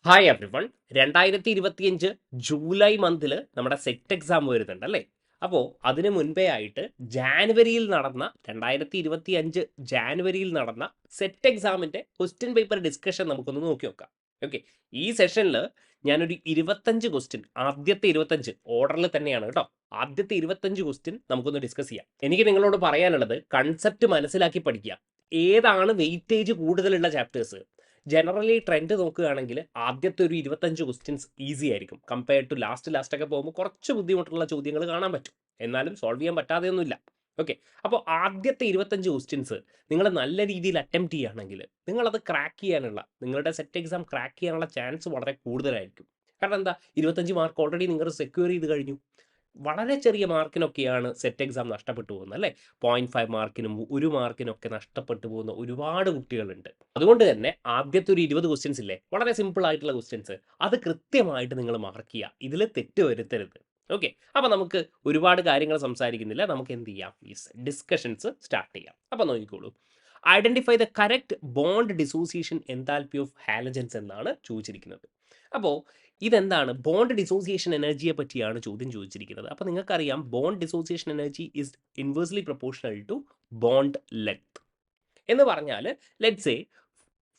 Hi everyone. 2025 July മന്തിൽ നമ്മുടെ set exam വരുന്നുണ്ട് അല്ലേ? അപ്പോൾ അതിന് മുൻപേ ആയിട്ട് ജാനുവരിയിൽ നടന്ന സെറ്റ് എക്സാമിൻ്റെ ക്വസ്റ്റ്യൻ പേപ്പർ ഡിസ്കഷൻ നമുക്കൊന്ന് നോക്കി നോക്കാം. ഓക്കെ, ഈ സെഷനിൽ ഞാനൊരു 25 ക്വസ്റ്റ്യൻ, ആദ്യത്തെ 25 ഓർഡറിൽ തന്നെയാണ് കേട്ടോ, ആദ്യത്തെ 25 ക്വസ്റ്റ്യൻ നമുക്കൊന്ന് ഡിസ്കസ് ചെയ്യാം. എനിക്ക് നിങ്ങളോട് പറയാനുള്ളത് കൺസെപ്റ്റ് മനസ്സിലാക്കി പഠിക്കുക. ഏതാണ് വെയിറ്റേജ് കൂടുതലുള്ള ചാപ്റ്റേഴ്സ്? ജനറലി ട്രെൻഡ് നോക്കുകയാണെങ്കിൽ ആദ്യത്തെ ഒരു 25 ക്വസ്റ്റ്യൻസ് ഈസി ആയിരിക്കും. കമ്പയർഡ് ടു ലാസ്റ്റൊക്കെ പോകുമ്പോൾ കുറച്ച് ബുദ്ധിമുട്ടുള്ള ചോദ്യങ്ങൾ കാണാൻ പറ്റും, എന്നാലും സോൾവ് ചെയ്യാൻ പറ്റാതെയൊന്നുമില്ല. ഓക്കെ, അപ്പോൾ ആദ്യത്തെ 25 ക്വസ്റ്റ്യൻസ് നിങ്ങൾ നല്ല രീതിയിൽ അറ്റംപ്റ്റ് ചെയ്യുകയാണെങ്കിൽ നിങ്ങളത് ക്രാക്ക് ചെയ്യാനുള്ള, നിങ്ങളുടെ സെറ്റ് എക്സാം ക്രാക്ക് ചെയ്യാനുള്ള ചാൻസ് വളരെ കൂടുതലായിരിക്കും. കാരണം എന്താ, 25 മാർക്ക് ഓൾറെഡി നിങ്ങൾ സെക്യൂർ ചെയ്ത് കഴിഞ്ഞു. വളരെ ചെറിയ മാർക്കിനൊക്കെയാണ് സെറ്റ് എക്സാം നഷ്ടപ്പെട്ടു പോകുന്നത് അല്ലേ? 0.5 മാർക്കിനും 1 മാർക്കിനൊക്കെ നഷ്ടപ്പെട്ടു പോകുന്ന ഒരുപാട് കുട്ടികളുണ്ട്. അതുകൊണ്ട് തന്നെ ആദ്യത്തെ ഒരു 20 ക്വസ്റ്റ്യൻസ് ഇല്ലേ, വളരെ സിമ്പിൾ ആയിട്ടുള്ള ക്വസ്റ്റ്യൻസ്, അത് കൃത്യമായിട്ട് നിങ്ങൾ മാർക്ക് ചെയ്യുക. ഇതിൽ തെറ്റ് വരുത്തരുത്. ഓക്കെ, അപ്പോൾ നമുക്ക് ഒരുപാട് കാര്യങ്ങൾ സംസാരിക്കുന്നില്ല, നമുക്ക് എന്ത് ചെയ്യാം, ഈ ഡിസ്കഷൻസ് സ്റ്റാർട്ട് ചെയ്യാം. അപ്പോൾ നോക്കിക്കോളൂ. Identify the correct bond dissociation enthalpy of halogens എന്നാണ് ചോദിച്ചിരിക്കുന്നത്. അപ്പോൾ ഇതെന്താണ്, ബോണ്ട് ഡിസോസിയേഷൻ എനർജിയെ പറ്റിയാണ് ചോദ്യം ചോദിച്ചിരിക്കുന്നത്. അപ്പോൾ നിങ്ങൾക്കറിയാം bond dissociation energy is inversely proportional to bond length. എന്ന് പറഞ്ഞാൽ ലെറ്റ്സ് സേ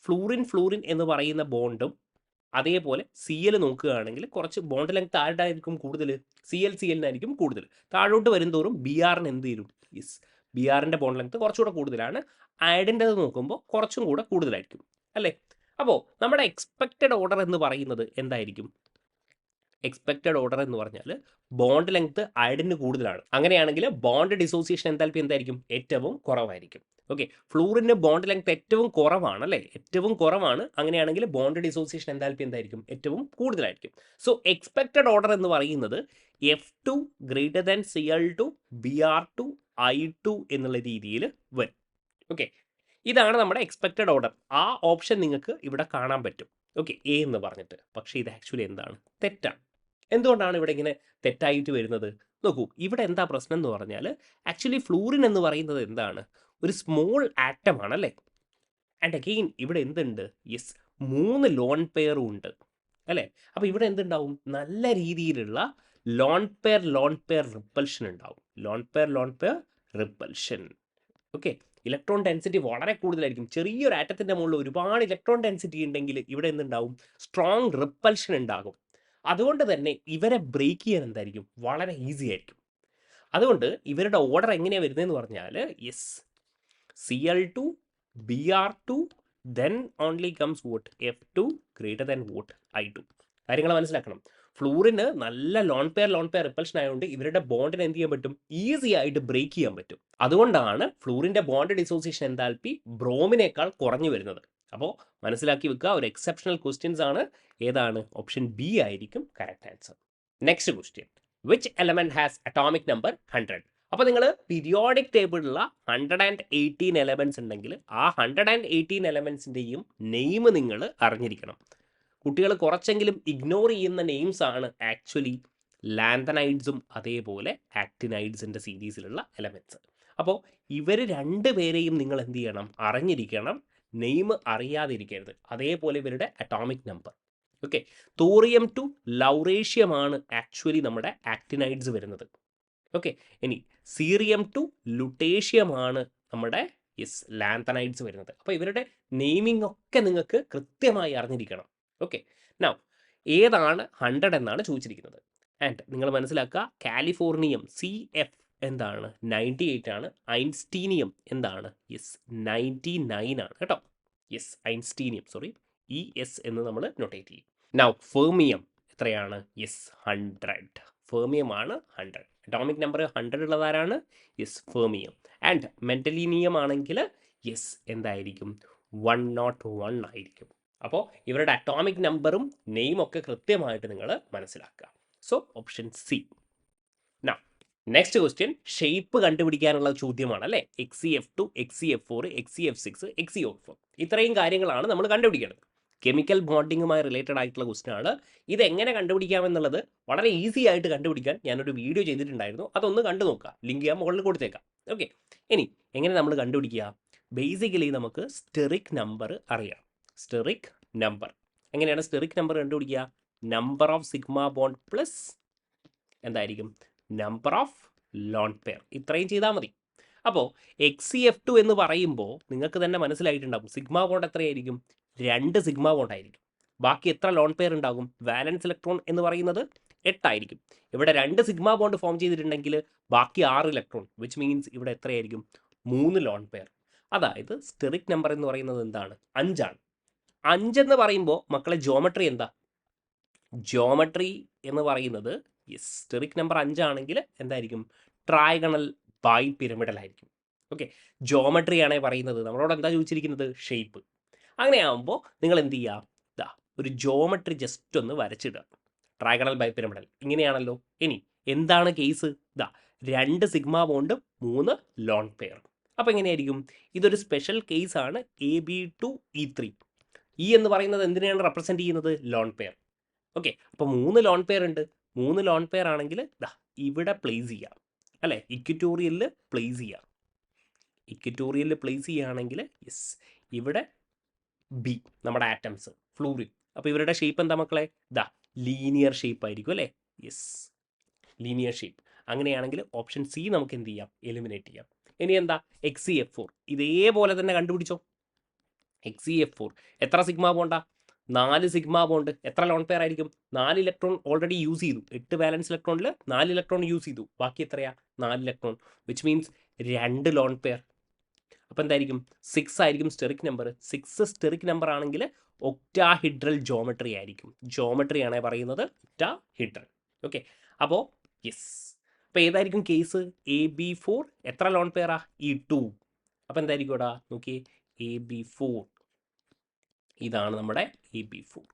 ഫ്ലൂറിൻ എന്ന് പറയുന്ന ബോണ്ടും അതേപോലെ സി എൽ നോക്കുകയാണെങ്കിൽ കുറച്ച് ബോണ്ട് ലെങ്ത് ആരുടായിരിക്കും കൂടുതൽ? സി എല്ലിനായിരിക്കും കൂടുതൽ. താഴോട്ട് വരുംതോറും ബി ആറിന് എന്ത് ചെയ്യും? യെസ്, ബി ആറിൻ്റെ ബോണ്ട് ലെങ്ത് കുറച്ചുകൂടെ കൂടുതലാണ്. അയഡിൻ്റെത് നോക്കുമ്പോൾ കുറച്ചും കൂടെ കൂടുതലായിരിക്കും അല്ലേ? അപ്പോൾ നമ്മുടെ എക്സ്പെക്റ്റഡ് ഓർഡർ എന്ന് പറയുന്നത് എന്തായിരിക്കും? എക്സ്പെക്റ്റഡ് ഓർഡർ എന്ന് പറഞ്ഞാൽ ബോണ്ട് ലെങ്ത് അയഡിന് കൂടുതലാണ്. അങ്ങനെയാണെങ്കിൽ ബോണ്ട് ഡിസോസിയേഷൻ എന്തായാലും എന്തായിരിക്കും? ഏറ്റവും കുറവായിരിക്കും. ഓക്കെ, ഫ്ലൂറിന് ബോണ്ട് ലെങ്ത് ഏറ്റവും കുറവാണ് അല്ലേ? ഏറ്റവും കുറവാണ്. അങ്ങനെയാണെങ്കിൽ ബോണ്ട് ഡിസോസിയേഷൻ എന്തായിരിക്കും? ഏറ്റവും കൂടുതലായിരിക്കും. സോ എക്സ്പെക്റ്റഡ് ഓർഡർ എന്ന് പറയുന്നത് F2 greater than Cl2 Br2 I2 എന്നുള്ള രീതിയിൽ വരും. ഓക്കെ, ഇതാണ് നമ്മുടെ എക്സ്പെക്റ്റഡ് ഓർഡർ. ആ ഓപ്ഷൻ നിങ്ങൾക്ക് ഇവിടെ കാണാൻ പറ്റും. ഓക്കെ, എ എന്ന് പറഞ്ഞിട്ട്. പക്ഷേ ഇത് ആക്ച്വലി എന്താണ്? തെറ്റാണ്. എന്തുകൊണ്ടാണ് ഇവിടെ ഇങ്ങനെ തെറ്റായിട്ട് വരുന്നത്? നോക്കൂ, ഇവിടെ എന്താ പ്രശ്നം എന്ന് പറഞ്ഞാൽ ആക്ച്വലി ഫ്ലൂറിൻ എന്ന് പറയുന്നത് എന്താണ്? ഒരു സ്മോൾ ആറ്റം ആണല്ലേ? ആൻഡ് അഗെയിൻ ഇവിടെ എന്തുണ്ട്? യെസ്, 3 ലോൺ പെയറും ഉണ്ട് അല്ലേ? അപ്പോൾ ഇവിടെ എന്തുണ്ടാവും? നല്ല രീതിയിലുള്ള ലോൺ പെയർ റിപ്പൽഷൻ ഉണ്ടാവും. Lone pair repulsion. Okay, electron density വളരെ കൂടുതലായിരിക്കും. ചെറിയൊരു ആറ്റത്തിൻ്റെ മുകളിൽ ഒരുപാട് ഇലക്ട്രോൺ ഡെൻസിറ്റി ഉണ്ടെങ്കിൽ ഇവിടെ എന്തുണ്ടാവും? സ്ട്രോങ് റിപ്പൽഷൻ ഉണ്ടാകും. അതുകൊണ്ട് തന്നെ ഇവരെ ബ്രേക്ക് ചെയ്യാൻ എന്തായിരിക്കും? വളരെ ഈസി ആയിരിക്കും. അതുകൊണ്ട് ഇവരുടെ ഓർഡർ എങ്ങനെയാണ് വരുന്നതെന്ന് പറഞ്ഞാൽ yes, Cl2 Br2 then only comes what? F2 greater than what? I2. കാര്യങ്ങൾ മനസ്സിലാക്കണം. ഫ്ലൂറിന് നല്ല ലോൺ പെയർ റിപ്പൽഷൻ ആയതുകൊണ്ട് ഇവരുടെ ബോണ്ടിന് എന്ത് ചെയ്യാൻ പറ്റും? ഈസി ആയിട്ട് ബ്രേക്ക് ചെയ്യാൻ പറ്റും. അതുകൊണ്ടാണ് ഫ്ലൂറിൻ്റെ ബോണ്ട് ഡിസോസിയേഷൻ എൻതാൽപ്പി ബ്രോമിനേക്കാൾ കുറഞ്ഞു വരുന്നത്. അപ്പോൾ മനസ്സിലാക്കി വെക്കുക, ഒരു എക്സെപ്ഷണൽ ക്വസ്റ്റ്യൻസ് ആണ്. ഏതാണ്? ഓപ്ഷൻ ബി ആയിരിക്കും correct answer. Next question, which element has atomic number 100? അപ്പോൾ നിങ്ങൾ പീരിയോഡിക് ടേബിളിലുള്ള 118 എലമെൻറ്റ്സ് ഉണ്ടെങ്കിൽ ആ 118 എലമെൻറ്റ്സിൻ്റെയും നെയിം നിങ്ങൾ അറിഞ്ഞിരിക്കണം. കുട്ടികൾ കുറച്ചെങ്കിലും ഇഗ്നോർ ചെയ്യുന്ന നെയിംസ് ആണ് ആക്ച്വലി ലാന്തനൈഡ്സും അതേപോലെ ആക്ടിനൈഡ്സിൻ്റെ സീരീസിലുള്ള എലമെൻറ്റ്സ്. അപ്പോൾ ഇവർ രണ്ടുപേരെയും നിങ്ങൾ എന്ത് ചെയ്യണം? അറിഞ്ഞിരിക്കണം. നെയിം അറിയാതിരിക്കരുത്. അതേപോലെ ഇവരുടെ atomic number. Okay, thorium to ലൗറേഷ്യമാണ് ആക്ച്വലി നമ്മുടെ ആക്ടിനൈഡ്സ് വരുന്നത്. ഓക്കെ, ഇനി സീറിയം ടു ലുട്ടേഷ്യമാണ് നമ്മുടെ ലാന്തനൈഡ്സ് വരുന്നത്. അപ്പോൾ ഇവരുടെ നെയിമിംഗ് ഒക്കെ നിങ്ങൾക്ക് കൃത്യമായി അറിഞ്ഞിരിക്കണം. ഓക്കെ, നൗ ഏതാണ് 100 എന്നാണ് ചോദിച്ചിരിക്കുന്നത്. ആൻഡ് നിങ്ങൾ മനസ്സിലാക്കുക, കാലിഫോർണിയം CF എന്താണ്? 98 ആണ്. ഐൻസ്റ്റീനിയം എന്താണ്? 99 ആണ് കേട്ടോ. ഐൻസ്റ്റീനിയം, സോറി, ES എന്ന് നമ്മൾ നൊട്ടേറ്റ് ചെയ്യും. നൗ ഫെർമിയം എത്രയാണ്? 100. ഫെർമിയം ആണ് 100. Atomic number 100 ഉള്ളതാരാണ്? ഫെർമിയം. ആൻഡ് മെന്റലീനിയം ആണെങ്കിൽ എന്തായിരിക്കും? 101 ആയിരിക്കും. അപ്പോൾ ഇവരുടെ അറ്റോമിക് നമ്പറും നെയിം ഒക്കെ കൃത്യമായിട്ട് നിങ്ങൾ മനസ്സിലാക്കുക. So option C. Next question, shape കണ്ടുപിടിക്കാനുള്ള ചോദ്യമാണ് അല്ലേ? XeF2 XeF4 XeF6 XeO4 ഇത്രയും കാര്യങ്ങളാണ് നമ്മൾ കണ്ടുപിടിക്കേണ്ടത്. കെമിക്കൽ ബോണ്ടിങ്ങുമായി റിലേറ്റഡ് ആയിട്ടുള്ള ക്വസ്റ്റ്യൻ ആണ്. ഇതെങ്ങനെ കണ്ടുപിടിക്കാമെന്നുള്ളത് വളരെ ഈസി ആയിട്ട് കണ്ടുപിടിക്കാൻ ഞാനൊരു വീഡിയോ ചെയ്തിട്ടുണ്ടായിരുന്നു, അതൊന്ന് കണ്ടു നോക്കുക. ലിങ്ക് ഞാൻ മുകളിൽ കൊടുത്തേക്കാം. ഓക്കെ, ഇനി എങ്ങനെ നമ്മൾ കണ്ടുപിടിക്കുക? ബേസിക്കലി നമുക്ക് സ്റ്റെറിക് നമ്പർ അറിയാം. സ്റ്റെറിക് നമ്പർ എങ്ങനെയാണ് സ്റ്റെറിക് നമ്പർ കണ്ടുപിടിക്കുക? Number of sigma bond plus എന്തായിരിക്കും? Number of lone pair. ഇത്രയും ചെയ്താൽ മതി. അപ്പോൾ XCF2 എന്ന് പറയുമ്പോൾ നിങ്ങൾക്ക് തന്നെ മനസ്സിലായിട്ടുണ്ടാകും സിഗ്മ ബോണ്ട് എത്രയായിരിക്കും? 2 സിഗ്മ ബോണ്ട് ആയിരിക്കും. ബാക്കി എത്ര ലോൺ പെയർ ഉണ്ടാകും? വാലൻസ് ഇലക്ട്രോൺ എന്ന് പറയുന്നത് 8 ആയിരിക്കും. ഇവിടെ 2 സിഗ്മ ബോണ്ട് ഫോം ചെയ്തിട്ടുണ്ടെങ്കിൽ ബാക്കി 6 ഇലക്ട്രോൺ, വിച്ച് മീൻസ് ഇവിടെ എത്രയായിരിക്കും? 3 ലോൺ പെയർ. അതായത് സ്റ്റെറിക് നമ്പർ എന്ന് പറയുന്നത് എന്താണ്? 5 ആണ്. 5 എന്ന് പറയുമ്പോൾ മക്കളെ ജോമെട്രി എന്താ? ജോമെട്രി എന്ന് പറയുന്നത് സ്റ്റെറിക് നമ്പർ 5 ആണെങ്കിൽ എന്തായിരിക്കും? ട്രയഗണൽ ബൈ പിരമിഡൽ ആയിരിക്കും. ഓക്കെ, ജോമെട്രി ആണേ പറയുന്നത്. നമ്മളോട് എന്താ ചോദിച്ചിരിക്കുന്നത്? ഷേപ്പ്. അങ്ങനെയാകുമ്പോൾ നിങ്ങൾ എന്ത് ചെയ്യുക? ഇതാ ഒരു ജോമെട്രി ജസ്റ്റ് ഒന്ന് വരച്ചിടുക. ട്രയഗണൽ ബൈ പിരമിഡൽ ഇങ്ങനെയാണല്ലോ. ഇനി എന്താണ് കേസ്? ഇതാ 2 സിഗ്മ ബോണ്ടും 3 ലോൺ പെയർ. അപ്പോൾ എങ്ങനെയായിരിക്കും? ഇതൊരു സ്പെഷ്യൽ കേസാണ് AB2E3. ഇ എന്ന് പറയുന്നത് എന്തിനെയാണ് റെപ്രസെൻറ്റ് ചെയ്യുന്നത്? Lone pair. ഓക്കെ, അപ്പോൾ 3 ലോൺ പെയർ ഉണ്ട്. 3 ലോൺ പെയർ ആണെങ്കിൽ ഇവിടെ പ്ലേസ് ചെയ്യാം അല്ലേ? ഇക്വിറ്റോറിയലിൽ പ്ലേസ് ചെയ്യാം. ഇക്വിറ്റോറിയലിൽ പ്ലേസ് ചെയ്യുകയാണെങ്കിൽ ഇവിടെ ബി നമ്മുടെ ആറ്റംസ് ഫ്ലൂറിൻ. അപ്പോൾ ഇവരുടെ ഷേപ്പ് എന്താ മക്കളെ? ലീനിയർ ഷേപ്പ് ആയിരിക്കും അല്ലേ? Linear shape. അങ്ങനെയാണെങ്കിൽ ഓപ്ഷൻ സി നമുക്ക് എന്ത് ചെയ്യാം? എലിമിനേറ്റ് ചെയ്യാം. ഇനി എന്താ? XCF4 ഇതേപോലെ തന്നെ കണ്ടുപിടിച്ചോ. XCF4 എത്ര സിഗ്മ ബോണ്ടാ? 4 sigma bond. എത്ര ലോൺ പെയർ ആയിരിക്കും? 4 ഇലക്ട്രോൺ ഓൾറെഡി യൂസ് ചെയ്തു. 8 വാലൻസ് ഇലക്ട്രോണിൽ 4 ഇലക്ട്രോൺ യൂസ് ചെയ്തു. ബാക്കി എത്രയാ? 4 electron, which means 2 lone pair. അപ്പോൾ എന്തായിരിക്കും? 6 ആയിരിക്കും സ്റ്റെറിക് നമ്പർ. 6 സ്റ്റെറിക് നമ്പർ ആണെങ്കിൽ ഒക്ടാഹിഡ്രൽ ജോമെട്രി ആയിരിക്കും. ജോമെട്രി ആണേ പറയുന്നത് ഒക്ടാഹിഡ്രൽ. ഓക്കെ, അപ്പോൾ അപ്പോൾ ഏതായിരിക്കും കേസ്? AB4 എത്ര ലോൺ പെയറാ? E2. അപ്പോൾ എന്തായിരിക്കും ഇവിടെ? നോക്കിയേ, AB4 ഇതാണ് നമ്മുടെ AB4.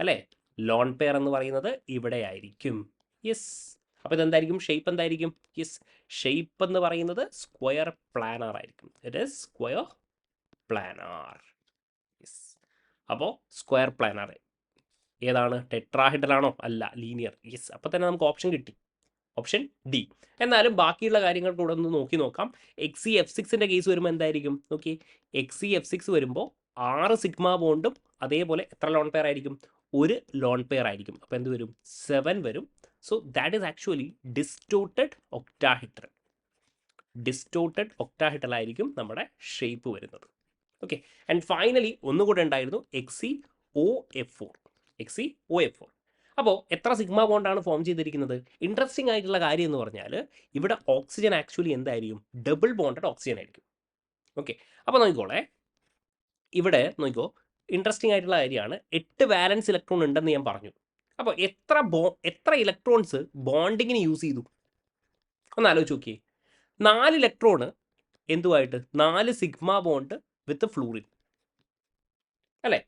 അല്ലേ? ലോൺ പെയർ എന്ന് പറയുന്നത് ഇവിടെ ആയിരിക്കും. അപ്പോൾ ഇതെന്തായിരിക്കും? ഷേപ്പ് എന്തായിരിക്കും? ഷേപ്പ് എന്ന് പറയുന്നത് സ്ക്വയർ പ്ലാനർ ആയിരിക്കും. It is square planar. അപ്പോൾ സ്ക്വയർ പ്ലാനർ ഏതാണ്? ടെട്രാഹെഡ്രൽ ആണോ? അല്ല, ലീനിയർ. അപ്പോൾ തന്നെ നമുക്ക് ഓപ്ഷൻ കിട്ടി, ഓപ്ഷൻ ഡി. എന്നാലും ബാക്കിയുള്ള കാര്യങ്ങൾ കൂടെ ഒന്ന് നോക്കാം. XCF6ൻ്റെ കേസ് വരുമ്പോൾ എന്തായിരിക്കും? നോക്കി, XCF6 വരുമ്പോൾ 6 സിഗ്മ ബോണ്ടും അതേപോലെ എത്ര ലോൺ പെയർ ആയിരിക്കും? 1 ലോൺ പെയർ ആയിരിക്കും. അപ്പോൾ എന്ത് വരും? 7 വരും. So that is actually distorted octahedral. Distorted octahedral ആയിരിക്കും നമ്മുടെ ഷേപ്പ് വരുന്നത്. ഓക്കെ, ആൻഡ് ഫൈനലി ഒന്നുകൂടെ ഉണ്ടായിരുന്നു XeOF4. XeOF4. അപ്പോൾ എത്ര സിഗ്മ ബോണ്ടാണ് ഫോം ചെയ്തിരിക്കുന്നത്? ഇൻട്രസ്റ്റിംഗ് ആയിട്ടുള്ള കാര്യം എന്ന് പറഞ്ഞാൽ ഇവിടെ ഓക്സിജൻ ആക്ച്വലി എന്തായിരിക്കും? ഡബിൾ ബോണ്ടഡ് ഓക്സിജൻ ആയിരിക്കും. ഓക്കെ, അപ്പോൾ നോക്കിക്കോളെ, ഇവിടെ നോക്കിക്കോ, ഇൻട്രസ്റ്റിംഗ് ആയിട്ടുള്ള കാര്യമാണ്. 8 വാലൻസ് ഇലക്ട്രോൺ ഉണ്ടെന്ന് ഞാൻ പറഞ്ഞു. അപ്പോൾ എത്ര ഇലക്ട്രോൺസ് ബോണ്ടിങ്ങിന് യൂസ് ചെയ്തു? ഒന്ന് ആലോചിച്ച് നോക്കിയേ. 4 ഇലക്ട്രോണ് എന്തുമായിട്ട്? 4 സിഗ്മ ബോണ്ട് വിത്ത് ഫ്ലൂറിൻ അല്ലേ?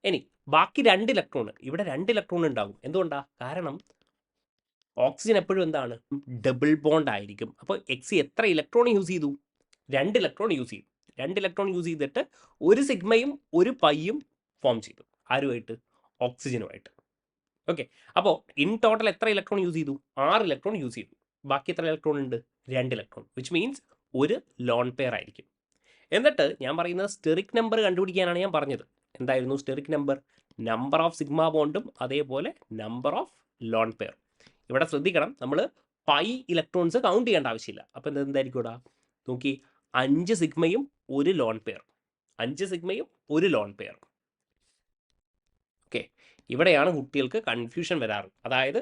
ഇനി ബാക്കി 2 ഇലക്ട്രോൺ, ഇവിടെ 2 ഇലക്ട്രോൺ ഉണ്ടാകും. എന്തുകൊണ്ടാ? കാരണം ഓക്സിജൻ എപ്പോഴും എന്താണ്? ഡബിൾ ബോണ്ട് ആയിരിക്കും. അപ്പോൾ എക്സി എത്ര ഇലക്ട്രോൺ യൂസ് ചെയ്തു? 2 ഇലക്ട്രോൺ യൂസ് ചെയ്തു. 2 ഇലക്ട്രോൺ യൂസ് ചെയ്തിട്ട് ഒരു സിഗ്മയും ഒരു പൈയും ഫോം ചെയ്തു. ആരുമായിട്ട്? ഓക്സിജനുമായിട്ട്. ഓക്കെ, അപ്പോൾ ഇൻ ടോട്ടൽ എത്ര ഇലക്ട്രോൺ യൂസ് ചെയ്തു? 6 ഇലക്ട്രോൺ യൂസ് ചെയ്തു. ബാക്കി എത്ര ഇലക്ട്രോൺ ഉണ്ട്? 2 ഇലക്ട്രോൺ, വിച്ച് മീൻസ് ഒരു ലോൺ പെയർ ആയിരിക്കും. എന്നിട്ട് ഞാൻ പറയുന്നത് സ്റ്റെറിക് നമ്പർ കണ്ടുപിടിക്കാനാണ് ഞാൻ പറഞ്ഞത്. എന്തായിരുന്നു steric number? Number of sigma ബോണ്ടും അതേപോലെ നമ്പർ ഓഫ് ലോൺ പെയർ. ഇവിടെ ശ്രദ്ധിക്കണം, നമ്മൾ പൈ ഇലക്ട്രോൺസ് കൗണ്ട് ചെയ്യേണ്ട ആവശ്യമില്ല. അപ്പം എന്തായിരിക്കും ഇവിടെ? നോക്കി, 5 സിഗ്മയും 1 lone pair. 5 സിഗ്മയും 1 lone pair. Okay, ഇവിടെയാണ് കുട്ടികൾക്ക് കൺഫ്യൂഷൻ വരാറ്. അതായത്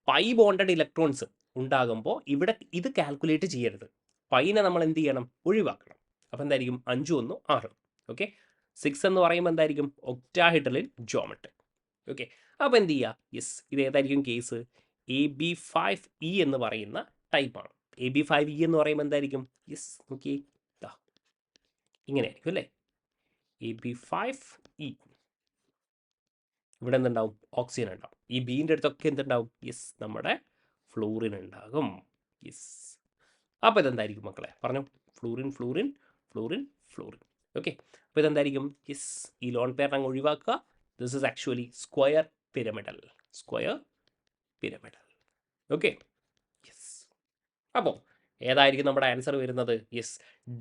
പൈ ബോണ്ടഡ് ഇലക്ട്രോൺസ് ഉണ്ടാകുമ്പോൾ ഇവിടെ ഇത് കാൽക്കുലേറ്റ് ചെയ്യരുത്. പൈനെ നമ്മൾ എന്ത് ചെയ്യണം? ഒഴിവാക്കണം. അപ്പോൾ എന്തായിരിക്കും? 5 1 6. ഓക്കെ, 6 എന്ന് പറയുമ്പോൾ എന്തായിരിക്കും? ഒക്ടാഹിഡ്രലിൻ ജോമെട്രി. ഓക്കെ, അപ്പോൾ എന്ത് ചെയ്യുക? ഇത് ഏതായിരിക്കും കേസ്? AB5E എന്ന് പറയുന്ന ടൈപ്പാണ്. AB5E എന്ന് പറയുമ്പോൾ എന്തായിരിക്കും? നോക്കി, ഇങ്ങനെ ആയിരിക്കും അല്ലേ? AB5E. ഇവിടെ എന്തുണ്ടാവും? ഓക്സിജൻ ഉണ്ടാവും. ഈ ബീൻ്റെ അടുത്തൊക്കെ എന്തുണ്ടാവും? നമ്മുടെ ഫ്ലൂറിൻ ഉണ്ടാകും. അപ്പോൾ ഇതെന്തായിരിക്കും മക്കളെ? പറഞ്ഞു, fluorine fluorine fluorine fluorine. Okay, അപ്പോൾ ഇതെന്തായിരിക്കും? ഈ ലോൺ പെയർ അങ്ങ് ഒഴിവാക്കുക. This is actually square pyramidal. Square pyramidal. Okay, അപ്പോൾ ഏതായിരിക്കും നമ്മുടെ ആൻസർ വരുന്നത്?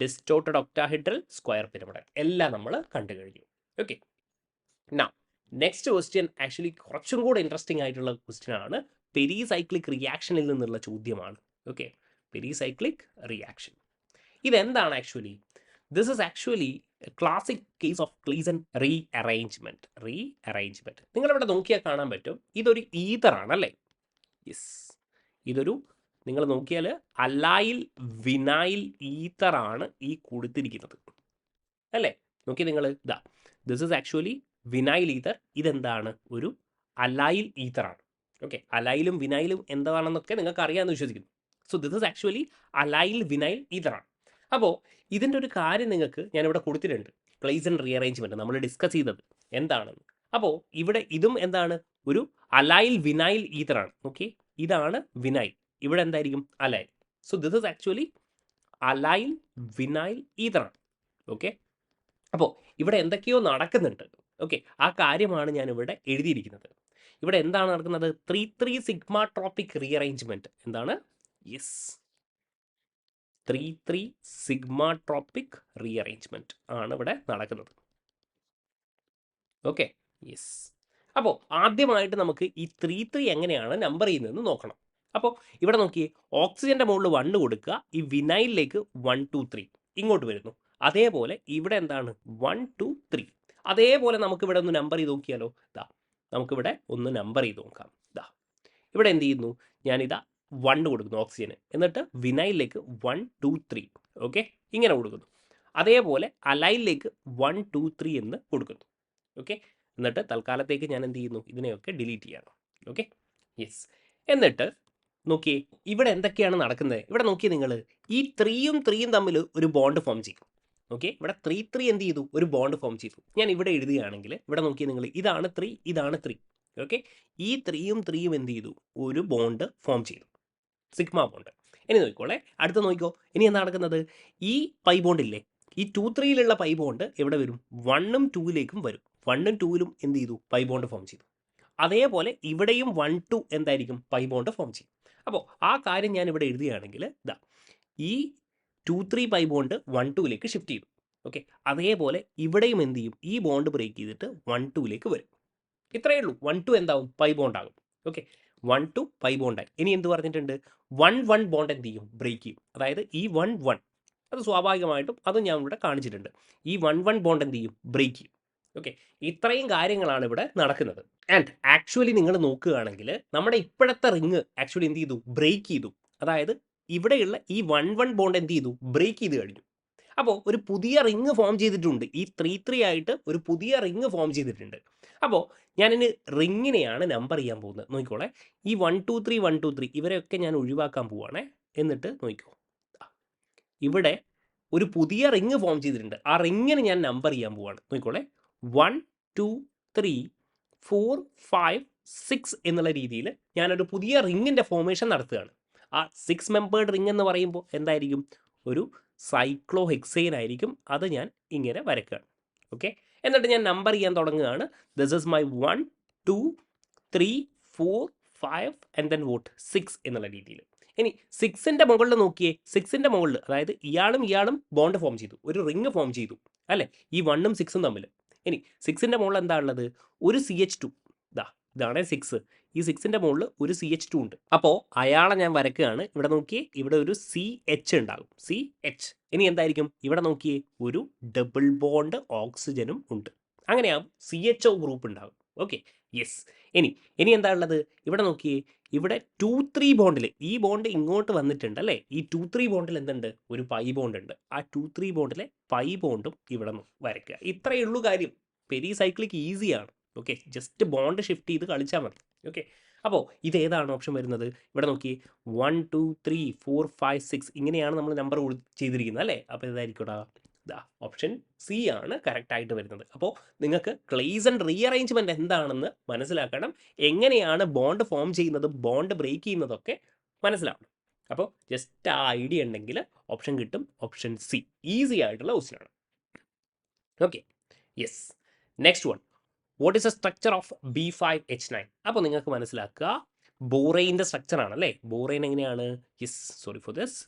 Distorted octahedral square pyramidal. എല്ലാം നമ്മൾ കണ്ടു കഴിഞ്ഞു. Okay, now next question actually കുറച്ചും കൂടെ ഇൻട്രസ്റ്റിംഗ് ആയിട്ടുള്ള ക്വസ്റ്റ്യൻ ആണ്. പെരിസൈക്ലിക് റിയാക്ഷനിൽ നിന്നുള്ള ചോദ്യമാണ്. ഓക്കെ, പെരിസൈക്ലിക് റിയാക്ഷൻ ഇതെന്താണ് actually? This is actually classic case of Claisen rearrangement. നിങ്ങളിവിടെ നോക്കിയാൽ കാണാൻ പറ്റും, ഇതൊരു ഈതറാണ് അല്ലേ? യെസ്, ഇതൊരു നിങ്ങൾ നോക്കിയാൽ അലൈൽ വിനൈൽ ഈതറാണ് ഈ കൊടുത്തിരിക്കുന്നത് അല്ലേ? നോക്കി നിങ്ങൾ, ഇതാ this is actually vinyl ether. ഇതെന്താണ്? ഒരു അലൈൽ ഈതറാണ്. ഓക്കെ, അലൈലും വിനൈലും എന്താണെന്നൊക്കെ നിങ്ങൾക്ക് അറിയാമെന്ന് വിശ്വസിക്കുന്നു. So this is actually allyl vinyl ഈതറാണ്. അപ്പോൾ ഇതിൻ്റെ ഒരു കാര്യം നിങ്ങൾക്ക് ഞാനിവിടെ കൊടുത്തിട്ടുണ്ട്, ക്ലൈസൻ റീഅറേഞ്ച്മെൻറ്റ് നമ്മൾ ഡിസ്കസ് ചെയ്തത് എന്താണെന്ന്. അപ്പോൾ ഇവിടെ ഇതും എന്താണ്? ഒരു അലൈൽ വിനൈൽ ഈതറാണ്. ഓക്കെ, ഇതാണ് വിനൈൽ, ഇവിടെ എന്തായിരിക്കും? Allyl. So this is actually allyl vinyl ഈതറാണ്. ഓക്കെ, അപ്പോൾ ഇവിടെ എന്തൊക്കെയോ നടക്കുന്നുണ്ട്. ഓക്കെ, ആ കാര്യമാണ് ഞാൻ ഇവിടെ എഴുതിയിരിക്കുന്നത്. ഇവിടെ എന്താണ് നടക്കുന്നത്? 3,3 സിഗ്മാട്രോപിക് റീഅറേഞ്ച്മെന്റ്. എന്താണ്? യെസ്, 3,3 സിഗ്മാട്രോപിക് റീഅറേഞ്ച്മെന്റ് ആണ് ഇവിടെ നടക്കുന്നത്. Okay, yes. അപ്പോൾ ആദ്യമായിട്ട് നമുക്ക് ഈ 3,3 എങ്ങനെയാണ് നമ്പർ ചെയ്യുന്നതെന്ന് നോക്കണം. അപ്പോൾ ഇവിടെ നോക്കിയേ, ഓക്സിജന്റെ മുകളിൽ 1 കൊടുക്കുക, ഈ വിനൈലിലേക്ക് 1 2 3 ഇങ്ങോട്ട് വരുന്നു. അതേപോലെ ഇവിടെ എന്താണ്? 1 2 3. അതേപോലെ നമുക്ക് ഇവിടെ ഒന്ന് നമ്പർ ചെയ്ത് നോക്കിയാലോ. ഇതാ നമുക്കിവിടെ ഒന്ന് നമ്പർ ചെയ്ത് നോക്കാം. ഇതാ ഇവിടെ എന്ത് ചെയ്യുന്നു? ഞാനിതാ 1 കൊടുക്കുന്നു ഓക്സിജന്, എന്നിട്ട് വിനൈലിലേക്ക് 1 2 3. ഓക്കെ, ഇങ്ങനെ കൊടുക്കുന്നു. അതേപോലെ അലൈലിലേക്ക് 1 2 3 എന്ന് കൊടുക്കുന്നു. ഓക്കെ, എന്നിട്ട് തൽക്കാലത്തേക്ക് ഞാൻ എന്ത് ചെയ്യുന്നു? ഇതിനെയൊക്കെ ഡിലീറ്റ് ചെയ്യണം. Okay, yes. എന്നിട്ട് നോക്കിയേ, ഇവിടെ എന്തൊക്കെയാണ് നടക്കുന്നത്? ഇവിടെ നോക്കിയേ നിങ്ങൾ, ഈ 3യും 3യും തമ്മിൽ ഒരു ബോണ്ട് ഫോം ചെയ്യും. ഓക്കെ, ഇവിടെ 3 3 എന്ത് ചെയ്തു? ഒരു ബോണ്ട് ഫോം ചെയ്തു. ഞാൻ ഇവിടെ എഴുതുകയാണെങ്കിൽ ഇവിടെ നോക്കിയേ നിങ്ങൾ, ഇതാണ് 3, ഇതാണ് 3. ഓക്കെ, ഈ 3യും 3യും എന്ത് ചെയ്തു? ഒരു ബോണ്ട് ഫോം ചെയ്തു, സിഗ്മ ബോണ്ട്. ഇനി നോക്കിക്കോളെ, അടുത്ത നോക്കിക്കോ. ഇനി എന്താ നടക്കുന്നത്? ഈ പൈ ബോണ്ട് ഇല്ലേ, ഈ 2 3യിലുള്ള പൈ ബോണ്ട് എവിടെ വരും? 1ഉം 2യിലേക്കും വരും. 1ഉം 2യിലും എന്ത് ചെയ്തു? പൈ ബോണ്ട് ഫോം ചെയ്തു. അതേപോലെ ഇവിടെയും 1 2 എന്തായിരിക്കും? പൈ ബോണ്ട് ഫോം ചെയ്യും. അപ്പോൾ ആ കാര്യം ഞാൻ ഇവിടെ എഴുതുകയാണെങ്കിൽ ഇതാ, ഈ 2 3 പൈ ബോണ്ട് 1 2യിലേക്ക് ഷിഫ്റ്റ് ചെയ്തു. ഓക്കെ, അതേപോലെ ഇവിടെയും എന്ത് ചെയ്യും? ഈ ബോണ്ട് ബ്രേക്ക് ചെയ്തിട്ട് 1 2യിലേക്ക് വരും. ഇത്രയേ ഉള്ളൂ. 1 2 എന്താവും? പൈ ബോണ്ട് ആകും. ഓക്കെ, 1 2 പൈ ബോണ്ടായി. ഇനി എന്ത് പറഞ്ഞിട്ടുണ്ട്? 1 1 ബോണ്ട് എന്ത് ചെയ്യും? ബ്രേക്ക് ചെയ്യും. അതായത് ഈ 1 1 അത് സ്വാഭാവികമായിട്ടും അതും ഞാൻ ഇവിടെ കാണിച്ചിട്ടുണ്ട്. ഈ 1 1 ബോണ്ട് എന്ത് ചെയ്യും? ബ്രേക്ക് ചെയ്യും. ഓക്കെ, ഇത്രയും കാര്യങ്ങളാണ് ഇവിടെ നടക്കുന്നത്. ആൻഡ് ആക്ച്വലി നിങ്ങൾ നോക്കുകയാണെങ്കിൽ നമ്മുടെ ഇപ്പോഴത്തെ റിങ് ആക്ച്വലി എന്ത് ചെയ്തു? ബ്രേക്ക് ചെയ്തു. അതായത് ഇവിടെയുള്ള ഈ 1 1 ബോണ്ട് എന്ത് ചെയ്തു? ബ്രേക്ക് ചെയ്ത് കഴിഞ്ഞു. അപ്പോൾ ഒരു പുതിയ റിങ് ഫോം ചെയ്തിട്ടുണ്ട്. ഈ 3 3 ആയിട്ട് ഒരു പുതിയ റിങ് ഫോം ചെയ്തിട്ടുണ്ട്. അപ്പോൾ ഞാനിന് റിങ്ങിനെയാണ് നമ്പർ ചെയ്യാൻ പോകുന്നത്. നോക്കിക്കോളെ, ഈ 1 2 3 1 2 3 ഇവരെയൊക്കെ ഞാൻ ഒഴിവാക്കാൻ പോവാണേ. എന്നിട്ട് നോക്കിക്കോ, ഇവിടെ ഒരു പുതിയ റിങ് ഫോം ചെയ്തിട്ടുണ്ട്. ആ റിങ്ങിന് ഞാൻ നമ്പർ ചെയ്യാൻ പോവാണ്. നോക്കിക്കോളെ, 1 2 3 4 5 6 എന്നുള്ള രീതിയിൽ ഞാനൊരു പുതിയ റിങ്ങിൻ്റെ ഫോർമേഷൻ നടത്തുകയാണ്. ആ 6 മെമ്പേർഡ് റിങ് എന്ന് പറയുമ്പോൾ എന്തായിരിക്കും? ഒരു സൈക്ലോ ഹെക്സെയിൻ ആയിരിക്കും. അത് ഞാൻ ഇങ്ങനെ വരയ്ക്കുകയാണ്. ഓക്കെ, എന്നിട്ട് ഞാൻ നമ്പർ ചെയ്യാൻ തുടങ്ങുകയാണ്. This is my 1 2 3 4 5 and then what 6 എന്നുള്ള രീതിയിൽ. ഇനി 6ൻ്റെ മുകളിൽ നോക്കിയേ, 6ൻ്റെ മുകളിൽ അതായത് ഇയാളും ബോണ്ട് ഫോം ചെയ്തു, ഒരു റിങ് ഫോം ചെയ്തു അല്ലേ, ഈ 1ഉം 6ഉം തമ്മിൽ. ഇനി 6ൻ്റെ മുകളിൽ എന്താ ഉള്ളത്? ഒരു CH2. ഇതാണ് 6. ഈ 6ൻ്റെ മുകളിൽ ഒരു CH2 ഉണ്ട്. അപ്പോൾ അയാളെ ഞാൻ വരയ്ക്കുകയാണ്. ഇവിടെ നോക്കിയേ, ഇവിടെ ഒരു CH ഉണ്ടാകും, CH. ഇനി എന്തായിരിക്കും? ഇവിടെ നോക്കിയേ, ഒരു ഡബിൾ ബോണ്ട് ഓക്സിജനും ഉണ്ട്. അങ്ങനെയാകും CHO ഗ്രൂപ്പ് ഉണ്ടാകും. Okay, yes. ഇനി എന്താ ഉള്ളത്? ഇവിടെ നോക്കിയേ, ഇവിടെ 2 3 ബോണ്ടിൽ ഈ ബോണ്ട് ഇങ്ങോട്ട് വന്നിട്ടുണ്ട് അല്ലേ? ഈ 2 3 ബോണ്ടിൽ എന്തുണ്ട്? ഒരു പൈ ബോണ്ട് ഉണ്ട്. ആ 2 3 ബോണ്ടിലെ പൈ ബോണ്ടും ഇവിടെ വരയ്ക്കുക. ഇത്രയേ ഉള്ളൂ കാര്യം. പെരിസൈക്ലിക് ഈസിയാണ്. ഓക്കെ, ജസ്റ്റ് ബോണ്ട് ഷിഫ്റ്റ് ചെയ്ത് കളിച്ചാൽ മതി. ഓക്കെ, അപ്പോൾ ഇത് ഏതാണ് ഓപ്ഷൻ വരുന്നത്? ഇവിടെ നോക്കി, 1 2 3 4 5 6 ഇങ്ങനെയാണ് നമ്മൾ നമ്പർ ചെയ്തിരിക്കുന്നത് അല്ലേ? അപ്പോൾ ഇതായിരിക്കും ഓപ്ഷൻ സി ആണ് കറക്റ്റായിട്ട് വരുന്നത്. അപ്പോൾ നിങ്ങൾക്ക് ക്ലെയ്സൺ റീഅറേഞ്ച്മെൻറ്റ് എന്താണെന്ന് മനസ്സിലാക്കണം. എങ്ങനെയാണ് ബോണ്ട് ഫോം ചെയ്യുന്നതും ബോണ്ട് ബ്രേക്ക് ചെയ്യുന്നതൊക്കെ മനസ്സിലാവണം. അപ്പോൾ ജസ്റ്റ് ആ ഐഡിയ ഉണ്ടെങ്കിൽ ഓപ്ഷൻ കിട്ടും. ഓപ്ഷൻ സി ഈസി ആയിട്ടുള്ള ക്വസ്റ്റ്യൻ ആണ്. Okay, yes. Next one, what is A structure of B5H9? അപ്പോൾ നിങ്ങൾക്ക് മനസ്സിലാക്കുക, ബോറൈൻ്റെ സ്ട്രക്ചർ ആണ് അല്ലേ? ബോറൈൻ എങ്ങനെയാണ്? Yes, sorry for this,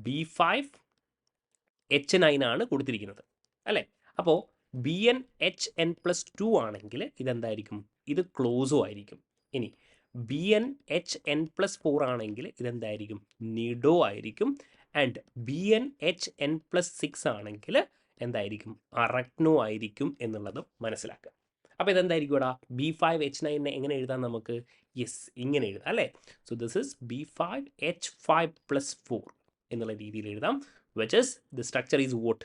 B5H9 ആണ് കൊടുത്തിരിക്കുന്നത് അല്ലേ? അപ്പോൾ BnHn+2 ആണെങ്കിൽ ഇതെന്തായിരിക്കും? ഇത് ക്ലോസും ആയിരിക്കും. ഇനി BnHn+4 ആണെങ്കിൽ ഇതെന്തായിരിക്കും? നിഡോ ആയിരിക്കും. ആൻഡ് BnHn+6 ആണെങ്കിൽ എന്തായിരിക്കും? അറക്നോ ആയിരിക്കും എന്നുള്ളത് മനസ്സിലാക്കുക. അപ്പോൾ ഇതെന്തായിരിക്കും ഇവിടെ? B5H9 എങ്ങനെ എഴുതാം നമുക്ക്? യെസ്, ഇങ്ങനെ എഴുതാം അല്ലേ? സോ ദിസ് ഇസ് B5H5+4 എന്നുള്ള രീതിയിൽ എഴുതാം. which is the structure is what?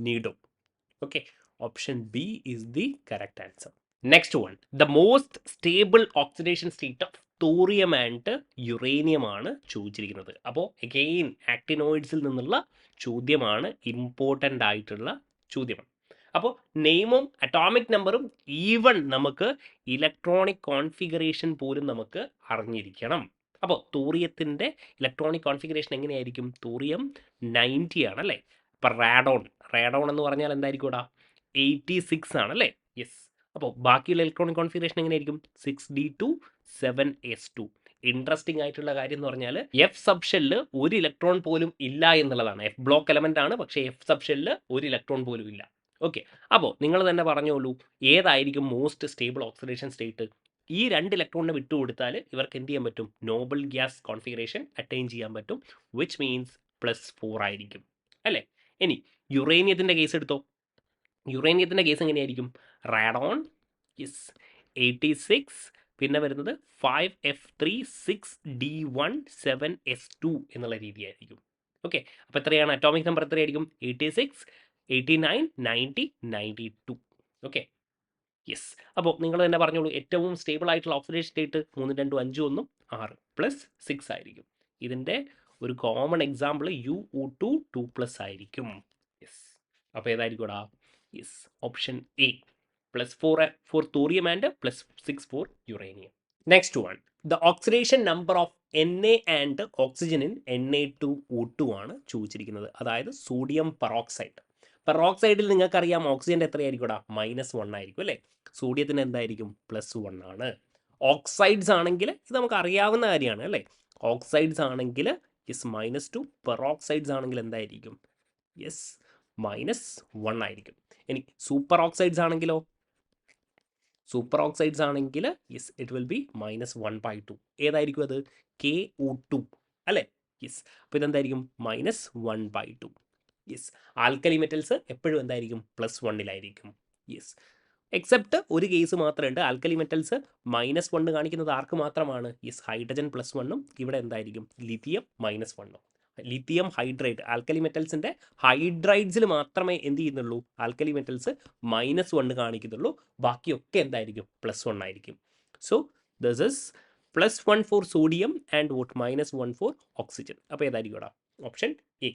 Nido. Okay, option B is the correct answer. Next one, the most stable oxidation state of thorium and uranium ആണ് ചോദിച്ചിരിക്കുന്നത്. അപ്പോൾ അഗെയിൻ ആക്ടിനോയിഡ്സിൽ നിന്നുള്ള ചോദ്യമാണ്, ഇമ്പോർട്ടൻ്റ് ആയിട്ടുള്ള ചോദ്യമാണ്. അപ്പോൾ നെയിമും അറ്റോമിക് നമ്പറും ഈവൺ നമുക്ക് ഇലക്ട്രോണിക് കോൺഫിഗറേഷൻ പോലും നമുക്ക് അറിഞ്ഞിരിക്കണം. അപ്പോൾ തോറിയത്തിൻ്റെ ഇലക്ട്രോണിക് കോൺഫിഗറേഷൻ എങ്ങനെയായിരിക്കും? തോറിയം 90 ആണ് അല്ലേ? അപ്പം റാഡോൺ എന്ന് പറഞ്ഞാൽ എന്തായിരിക്കും ഇവിടെ? 86 ആണ് അല്ലേ? യെസ്. അപ്പോൾ ബാക്കിയുള്ള ഇലക്ട്രോണിക് കോൺഫിഗറേഷൻ എങ്ങനെയായിരിക്കും? 6d2 7s2. ഇൻട്രസ്റ്റിംഗ് ആയിട്ടുള്ള കാര്യം എന്ന് പറഞ്ഞാൽ എഫ് സബ്ഷെല്ലിൽ ഒരു ഇലക്ട്രോൺ പോലും ഇല്ല എന്നുള്ളതാണ്. എഫ് ബ്ലോക്ക് എലമെന്റ് ആണ്, പക്ഷേ എഫ് സബ്ഷെല്ലിൽ ഒരു ഇലക്ട്രോൺ പോലും ഇല്ല. ഓക്കെ, അപ്പോൾ നിങ്ങൾ തന്നെ പറഞ്ഞോളൂ, ഏതായിരിക്കും മോസ്റ്റ് സ്റ്റേബിൾ ഓക്സിഡേഷൻ സ്റ്റേറ്റ്? ഈ 2 ഇലക്ട്രോണിനെ വിട്ടുകൊടുത്താൽ ഇവർക്ക് എന്ത് ചെയ്യാൻ പറ്റും? നോബൽ ഗ്യാസ് കോൺഫിഗറേഷൻ അറ്റൈൻ ചെയ്യാൻ പറ്റും, വിച്ച് മീൻസ് +4 ആയിരിക്കും അല്ലേ? ഇനി യുറേനിയത്തിൻ്റെ കേസ് എടുത്തോ. യുറേനിയത്തിൻ്റെ കേസ് എങ്ങനെയായിരിക്കും? റാഡോൺ യെസ് 86, പിന്നെ വരുന്നത് 5f3 6d1 7s2 എന്നുള്ള രീതിയായിരിക്കും. ഓക്കെ, അപ്പോൾ എത്രയാണ് അറ്റോമിക് നമ്പർ? എത്രയായിരിക്കും? 86 89 90 92. Okay, yes. അപ്പോൾ നിങ്ങൾ തന്നെ പറഞ്ഞോളൂ, ഏറ്റവും സ്റ്റേബിൾ ആയിട്ടുള്ള ഓക്സിഡേഷൻ സ്റ്റേറ്റ് 3 2 5 1 6 +6 ആയിരിക്കും. ഇതിൻ്റെ ഒരു കോമൺ എക്സാമ്പിൾ UO2 2+ ആയിരിക്കും. യെസ്, അപ്പോൾ ഏതായിരിക്കും ഇവിടെ? Yes, option A +4 for thorium and +6 for uranium. Next one, the oxidation number of Na and oxygen in Na2O2 ആണ് ചോദിച്ചിരിക്കുന്നത്. അതായത് സോഡിയം പെറോക്സൈഡ്. പെറോക്സൈഡിൽ നിങ്ങൾക്കറിയാം ഓക്സിജൻ്റെ എത്രയായിരിക്കും ഇവിടെ? -1 ആയിരിക്കും അല്ലേ? സോഡിയത്തിന് എന്തായിരിക്കും? +1 ആണ്. ഓക്സൈഡ്സ് ആണെങ്കിൽ ഇത് നമുക്ക് അറിയാവുന്ന കാര്യമാണ് അല്ലേ? ഓക്സൈഡ്സ് ആണെങ്കിൽ യെസ് -2, പെറോക്സൈഡ്സ് ആണെങ്കിൽ എന്തായിരിക്കും? യെസ് -1 ആയിരിക്കും. ഇനി സൂപ്പർ ഓക്സൈഡ്സ് ആണെങ്കിലോ? സൂപ്പർ ഓക്സൈഡ്സ് ആണെങ്കിൽ യെസ് ഇറ്റ് വിൽ ബി -1/2. ഏതായിരിക്കും അത്? KO2 അല്ലേ? യെസ്, അപ്പോൾ ഇതെന്തായിരിക്കും? -1/2. യെസ്, ആൽക്കലി മെറ്റൽസ് എപ്പോഴും എന്തായിരിക്കും? +1 യെസ്, എക്സെപ്റ്റ് ഒരു കേസ് മാത്രമുണ്ട്. ആൽക്കലി മെറ്റൽസ് -1 കാണിക്കുന്നത് ആർക്ക് മാത്രമാണ്? യെസ്, ഹൈഡ്രജൻ +1ഉം ഇവിടെ എന്തായിരിക്കും? ലിഥിയം -1ഉം. ലിഥിയം ഹൈഡ്രൈഡ്, ആൽക്കലി മെറ്റൽസിൻ്റെ ഹൈഡ്രൈഡ്സിൽ മാത്രമേ എന്ത് ചെയ്യുന്നുള്ളൂ? ആൽക്കലി മെറ്റൽസ് -1 കാണിക്കുന്നുള്ളൂ. ബാക്കിയൊക്കെ എന്തായിരിക്കും? +1 ആയിരിക്കും. So this is +1 for sodium and what -1 for oxygen. അപ്പോൾ ഏതായിരിക്കും ഇവിടെ? Option A.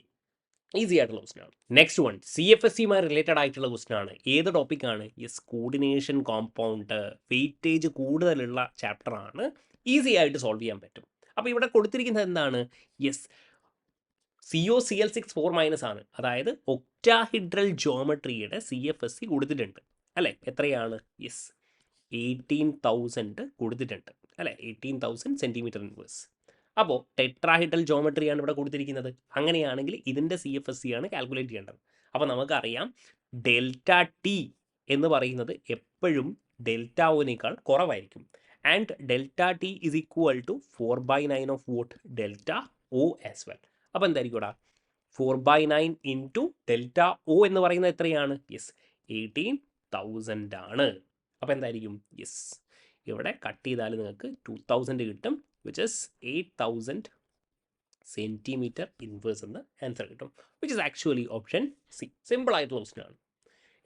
ഈസി ആയിട്ടുള്ള ക്വസ്റ്റൻ ആണ്. നെക്സ്റ്റ് വൺ, CFSCയുമായി റിലേറ്റഡ് ആയിട്ടുള്ള ക്വസ്റ്റൻ ആണ്. ഏത് ടോപ്പിക്കാണ്? Yes, coordination compound. വെയിറ്റേജ് കൂടുതലുള്ള ചാപ്റ്റർ ആണ്, ഈസി ആയിട്ട് സോൾവ് ചെയ്യാൻ പറ്റും. അപ്പോൾ ഇവിടെ കൊടുത്തിരിക്കുന്നത് എന്താണ്? യെസ്, COCl6 4- ആണ്. അതായത് ഒക്ടാഹിഡ്രൽ ജോമെട്രിയുടെ CFSC കൊടുത്തിട്ടുണ്ട് അല്ലേ? എത്രയാണ്? യെസ് 18,000 കൊടുത്തിട്ടുണ്ട് അല്ലേ? 18,000 സെൻറ്റിമീറ്റർ ഇൻവേഴ്സ്. അപ്പോൾ ടെട്രാഹിഡ്രൽ ജോമെട്രിയാണ് ഇവിടെ കൊടുത്തിരിക്കുന്നത്. അങ്ങനെയാണെങ്കിൽ ഇതിൻ്റെ CFSC ആണ് കാൽക്കുലേറ്റ് ചെയ്യേണ്ടത്. അപ്പോൾ നമുക്കറിയാം ΔT എന്ന് പറയുന്നത് എപ്പോഴും ΔOനേക്കാൾ കുറവായിരിക്കും. And ΔT is equal to 4/9 of what? ΔO as well. അപ്പോൾ എന്തായിരിക്കും ഇവിടെ? 4/9 ഇൻറ്റു ΔO എന്ന് പറയുന്നത് എത്രയാണ്? യെസ് 18,000 ആണ്. അപ്പോൾ എന്തായിരിക്കും? യെസ്, ഇവിടെ കട്ട് ചെയ്താൽ നിങ്ങൾക്ക് 2000 കിട്ടും, വിച്ച് ഇസ് 8,000 സെൻറ്റിമീറ്റർ ഇൻവേഴ്സ് എന്ന് ആൻസർ കിട്ടും, which is actually option C. Simple ആയിട്ടുള്ള ക്വസ്റ്റൻ ആണ്.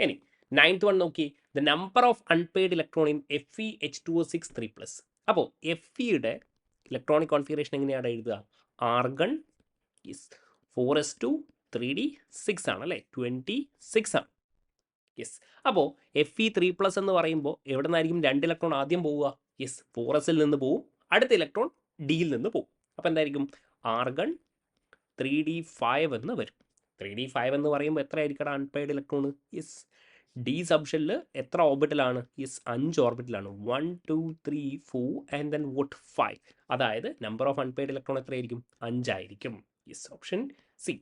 ഇനി 9th വൺ നോക്കി, the number of unpaired electron in FeH2O6 3+. അപ്പോൾ Feയുടെ ഇലക്ട്രോണിക് കോൺഫിഗറേഷൻ എങ്ങനെയാണ് എഴുതുക? ആർഗൺ യെസ് 4s2 3d6 ആണ് അല്ലേ? 26 ആണ്. യെസ്, അപ്പോൾ Fe3+ എന്ന് പറയുമ്പോൾ എവിടെ നിന്നായിരിക്കും 2 ഇലക്ട്രോൺ ആദ്യം പോവുക? യെസ് 4sൽ നിന്ന് പോവും, അടുത്ത ഇലക്ട്രോൺ ഡിയിൽ നിന്ന് പോവും. അപ്പോൾ എന്തായിരിക്കും? ആർഗൺ 3d5 എന്ന് വരും. 3d5 എന്ന് പറയുമ്പോൾ എത്ര ആയിരിക്കണം അൺപെയ്ഡ് ഇലക്ട്രോൺ? യെസ്, ഡി സബ്ഷെല്ലിൽ എത്ര ഓർബിറ്റലാണ്? യെസ് 5 ഓർബിറ്റലാണ്. 1 2 3 4 and then what 5. അതായത് നമ്പർ ഓഫ് അൺപെയ്ഡ് ഇലക്ട്രോൺ എത്രയായിരിക്കും? 5 ആയിരിക്കും. Yes, option C.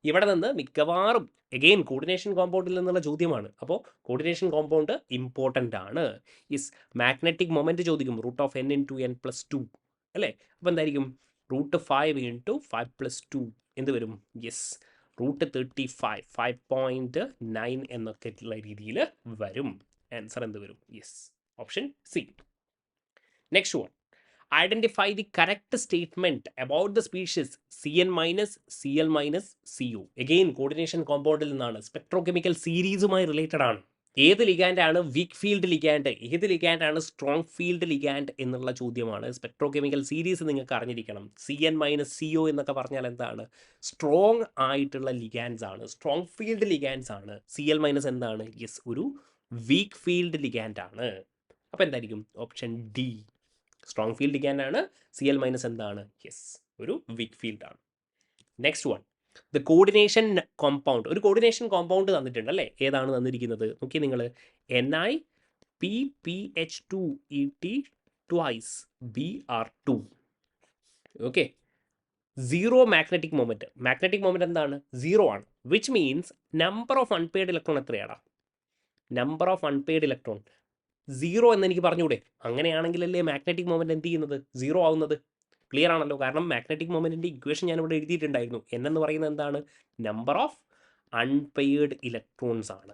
ഇവിടെ നിന്ന് മിക്കവാറും എഗെയിൻ കോർഡിനേഷൻ കോമ്പൗണ്ടിൽ നിന്നുള്ള ചോദ്യമാണ്. അപ്പോൾ കോർഡിനേഷൻ കോമ്പൗണ്ട് ഇമ്പോർട്ടൻ്റ് ആണ്. യെസ്, മാഗ്നറ്റിക് മൊമെന്റ് ചോദിക്കും. √(n)(n+2) അല്ലേ? അപ്പോൾ എന്തായിരിക്കും √5 × 5 + 2 എന്ത് വരും? യെസ്, √35, 5.9 എന്നൊക്കെ ഉള്ള രീതിയിൽ വരും. ആൻസർ എന്ത് വരും? Yes, option C. Next one, identify the correct statement about the species CN-, Cl-, Co. Again coordination കോമ്പൗണ്ടിൽ നിന്നാണ്, സ്പെക്ട്രോകെമിക്കൽ സീരീസുമായി റിലേറ്റഡ് ആണ്. ഏത് ലിഗാൻഡ് ആണ് വീക്ക് ഫീൽഡ് ലിഗാൻഡ്, ഏത് ലിഗാൻഡ് ആണ് സ്ട്രോങ് ഫീൽഡ് ലിഗാൻഡ് എന്നുള്ള ചോദ്യമാണ്. സ്പെക്ട്രോകെമിക്കൽ സീരീസ് നിങ്ങൾക്ക് അറിഞ്ഞിരിക്കണം. CN-, Co എന്നൊക്കെ പറഞ്ഞാൽ എന്താണ്? സ്ട്രോങ് ആയിട്ടുള്ള ലിഗാൻഡ്സ് ആണ്, സ്ട്രോങ് ഫീൽഡ് ലിഗാൻഡ്സ് ആണ്. Cl- എന്താണ്? യെസ്, ഒരു വീക്ക് ഫീൽഡ് ലിഗാൻഡ് ആണ്. അപ്പോൾ എന്തായിരിക്കും? Option D, strong field ligand ആണ്. Cl- എന്താണ്? യെസ്, ഒരു വീക്ക് ഫീൽഡ് ആണ്. Next one, the coordination compound. ഒരു കോർഡിനേഷൻ കോമ്പൗണ്ട് തന്നിട്ടുണ്ട് അല്ലേ? ഏതാണ് തന്നിരിക്കുന്നത്? നോക്കി നിങ്ങൾ, NiPPH2ET twice Br2. Okay, zero magnetic moment. Magnetic moment എന്താണ്? 0 ആണ്. Which means number of unpaired electron എത്രയാണ്? നമ്പർ ഓഫ് അൺപെയ്ഡ് ഇലക്ട്രോൺ 0 എന്ന് എനിക്ക് പറഞ്ഞൂടെ? അങ്ങനെയാണെങ്കിലല്ലേ മാഗ്നറ്റിക് മൊമെന്റ് എന്ത് ചെയ്യുന്നത്? 0 ആവുന്നത്. ക്ലിയർ ആണല്ലോ? കാരണം മാഗ്നറ്റിക് മൊമെന്റിന്റെ ഇക്വേഷൻ ഞാൻ ഇവിടെ എഴുതിയിട്ടുണ്ടായിരുന്നു. n എന്ന് പറയുന്നത് എന്താണ്? നമ്പർ ഓഫ് അൺപെയ്ഡ് ഇലക്ട്രോൺസ് ആണ്.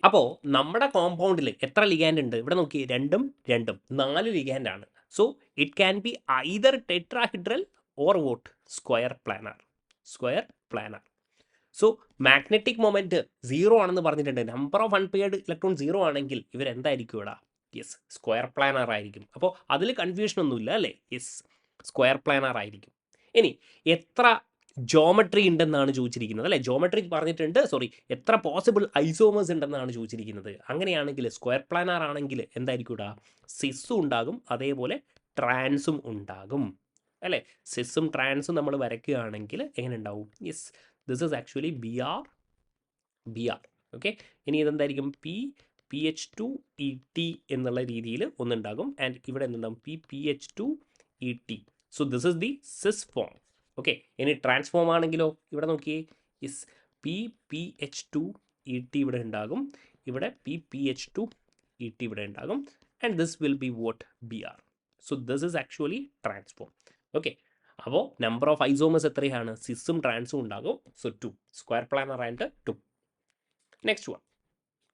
അപ്പോൾ നമ്മുടെ കോമ്പൗണ്ടിൽ എത്ര ലിഗാൻഡ് ഉണ്ട്? ഇവിടെ നോക്കി, 2 2 4 ലിഗാൻഡ് ആണ്. So it can be either tetrahedral or what square planar. Square planar. So magnetic moment 0 ആണെന്ന് പറഞ്ഞിട്ടുണ്ട്. നമ്പർ ഓഫ് അൺപെയ്ഡ് ഇലക്ട്രോൺ 0 ആണെങ്കിൽ ഇവരെന്തായിരിക്കും ഇവിടെ? യെസ്, സ്ക്വയർ പ്ലാനർ ആയിരിക്കും. അപ്പോൾ അതിൽ കൺഫ്യൂഷൻ ഒന്നുമില്ല അല്ലേ? യെസ്, സ്ക്വയർ പ്ലാനർ ആയിരിക്കും. ഇനി എത്ര ജോമെട്രി ഉണ്ടെന്നാണ് ചോദിച്ചിരിക്കുന്നത് അല്ലേ? ജോമെട്രി പറഞ്ഞിട്ടുണ്ട്, സോറി, എത്ര പോസിബിൾ ഐസോമേഴ്സ് ഉണ്ടെന്നാണ് ചോദിച്ചിരിക്കുന്നത്. അങ്ങനെയാണെങ്കിൽ സ്ക്വയർ പ്ലാനർ ആണെങ്കിൽ എന്തായിരിക്കും ഇവിടെ? സിസും ഉണ്ടാകും, അതേപോലെ ട്രാൻസും ഉണ്ടാകും അല്ലേ? സിസും ട്രാൻസും നമ്മൾ വരയ്ക്കുകയാണെങ്കിൽ എങ്ങനെ ഉണ്ടാവും? Yes, this is actually BR. Okay, ഇനി ഇതെന്തായിരിക്കും? PPH2ET എന്നുള്ള രീതിയിൽ ഒന്നുണ്ടാകും. ആൻഡ് ഇവിടെ എന്തുണ്ടാകും? PPH2ET. So this is the cis form. Okay, ഇനി ട്രാൻസ്ഫോം ആണെങ്കിലോ? ഇവിടെ നോക്കിയേ, യെസ്, PPH2ET ഇവിടെ ഉണ്ടാകും, ഇവിടെ PPH2ET ഇവിടെ ഉണ്ടാകും. And this will be what? BR. So this is actually trans form. Okay, അപ്പോൾ നമ്പർ ഓഫ് ഐസോമേഴ്സ് എത്രയാണ്? സിസും ട്രാൻസും ഉണ്ടാകും. So 2, square planar and 2. Next one,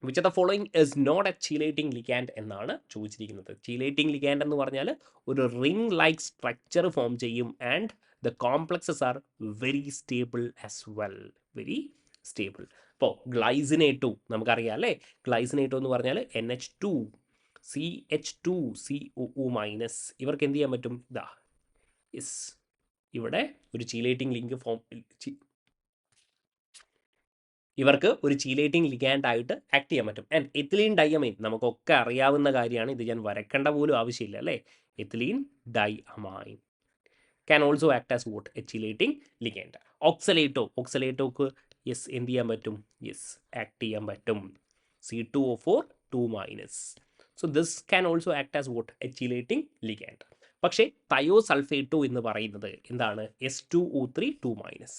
which of the following is not a chelating ligand എന്നാണ് ചോദിച്ചിരിക്കുന്നത്. Chelating ligand എന്ന് പറഞ്ഞാൽ ഒരു റിംഗ് ലൈക്ക് സ്ട്രക്ചർ ഫോം ചെയ്യും. And the complexes are very stable as well. Very stable. ഇപ്പോൾ glycinato നമുക്കറിയാം അല്ലേ? ഗ്ലൈസിനേറ്റോ എന്ന് പറഞ്ഞാൽ NH2 CH2COO-. ഇവർക്ക് എന്ത് ചെയ്യാൻ പറ്റും? ഇതാ, യെസ്, ഇവിടെ ഒരു ചീലേറ്റിംഗ് ലിങ്ക് ഫോം, ഇവർക്ക് ഒരു ചീലേറ്റിംഗ് ലിഗാൻഡ് ആയിട്ട് ആക്ട് ചെയ്യാൻ പറ്റും. ആൻഡ് എത്തിലീൻ ഡൈഅമൈൻ നമുക്കൊക്കെ അറിയാവുന്ന കാര്യമാണ്. ഇത് ഞാൻ വരക്കേണ്ട പോലും ആവശ്യമില്ല അല്ലേ? Ethylene diamine can also act as what? A chelating ligand. ഓക്സലേറ്റോക്ക് യെസ് എന്ത് ചെയ്യാൻ പറ്റും? യെസ്, ആക്ട് ചെയ്യാൻ പറ്റും. C2O4 2-. So this can also act as what? A chelating ligand. പക്ഷേ തയോസൾഫേറ്റോ എന്ന് പറയുന്നത് എന്താണ്? S2O3 2-.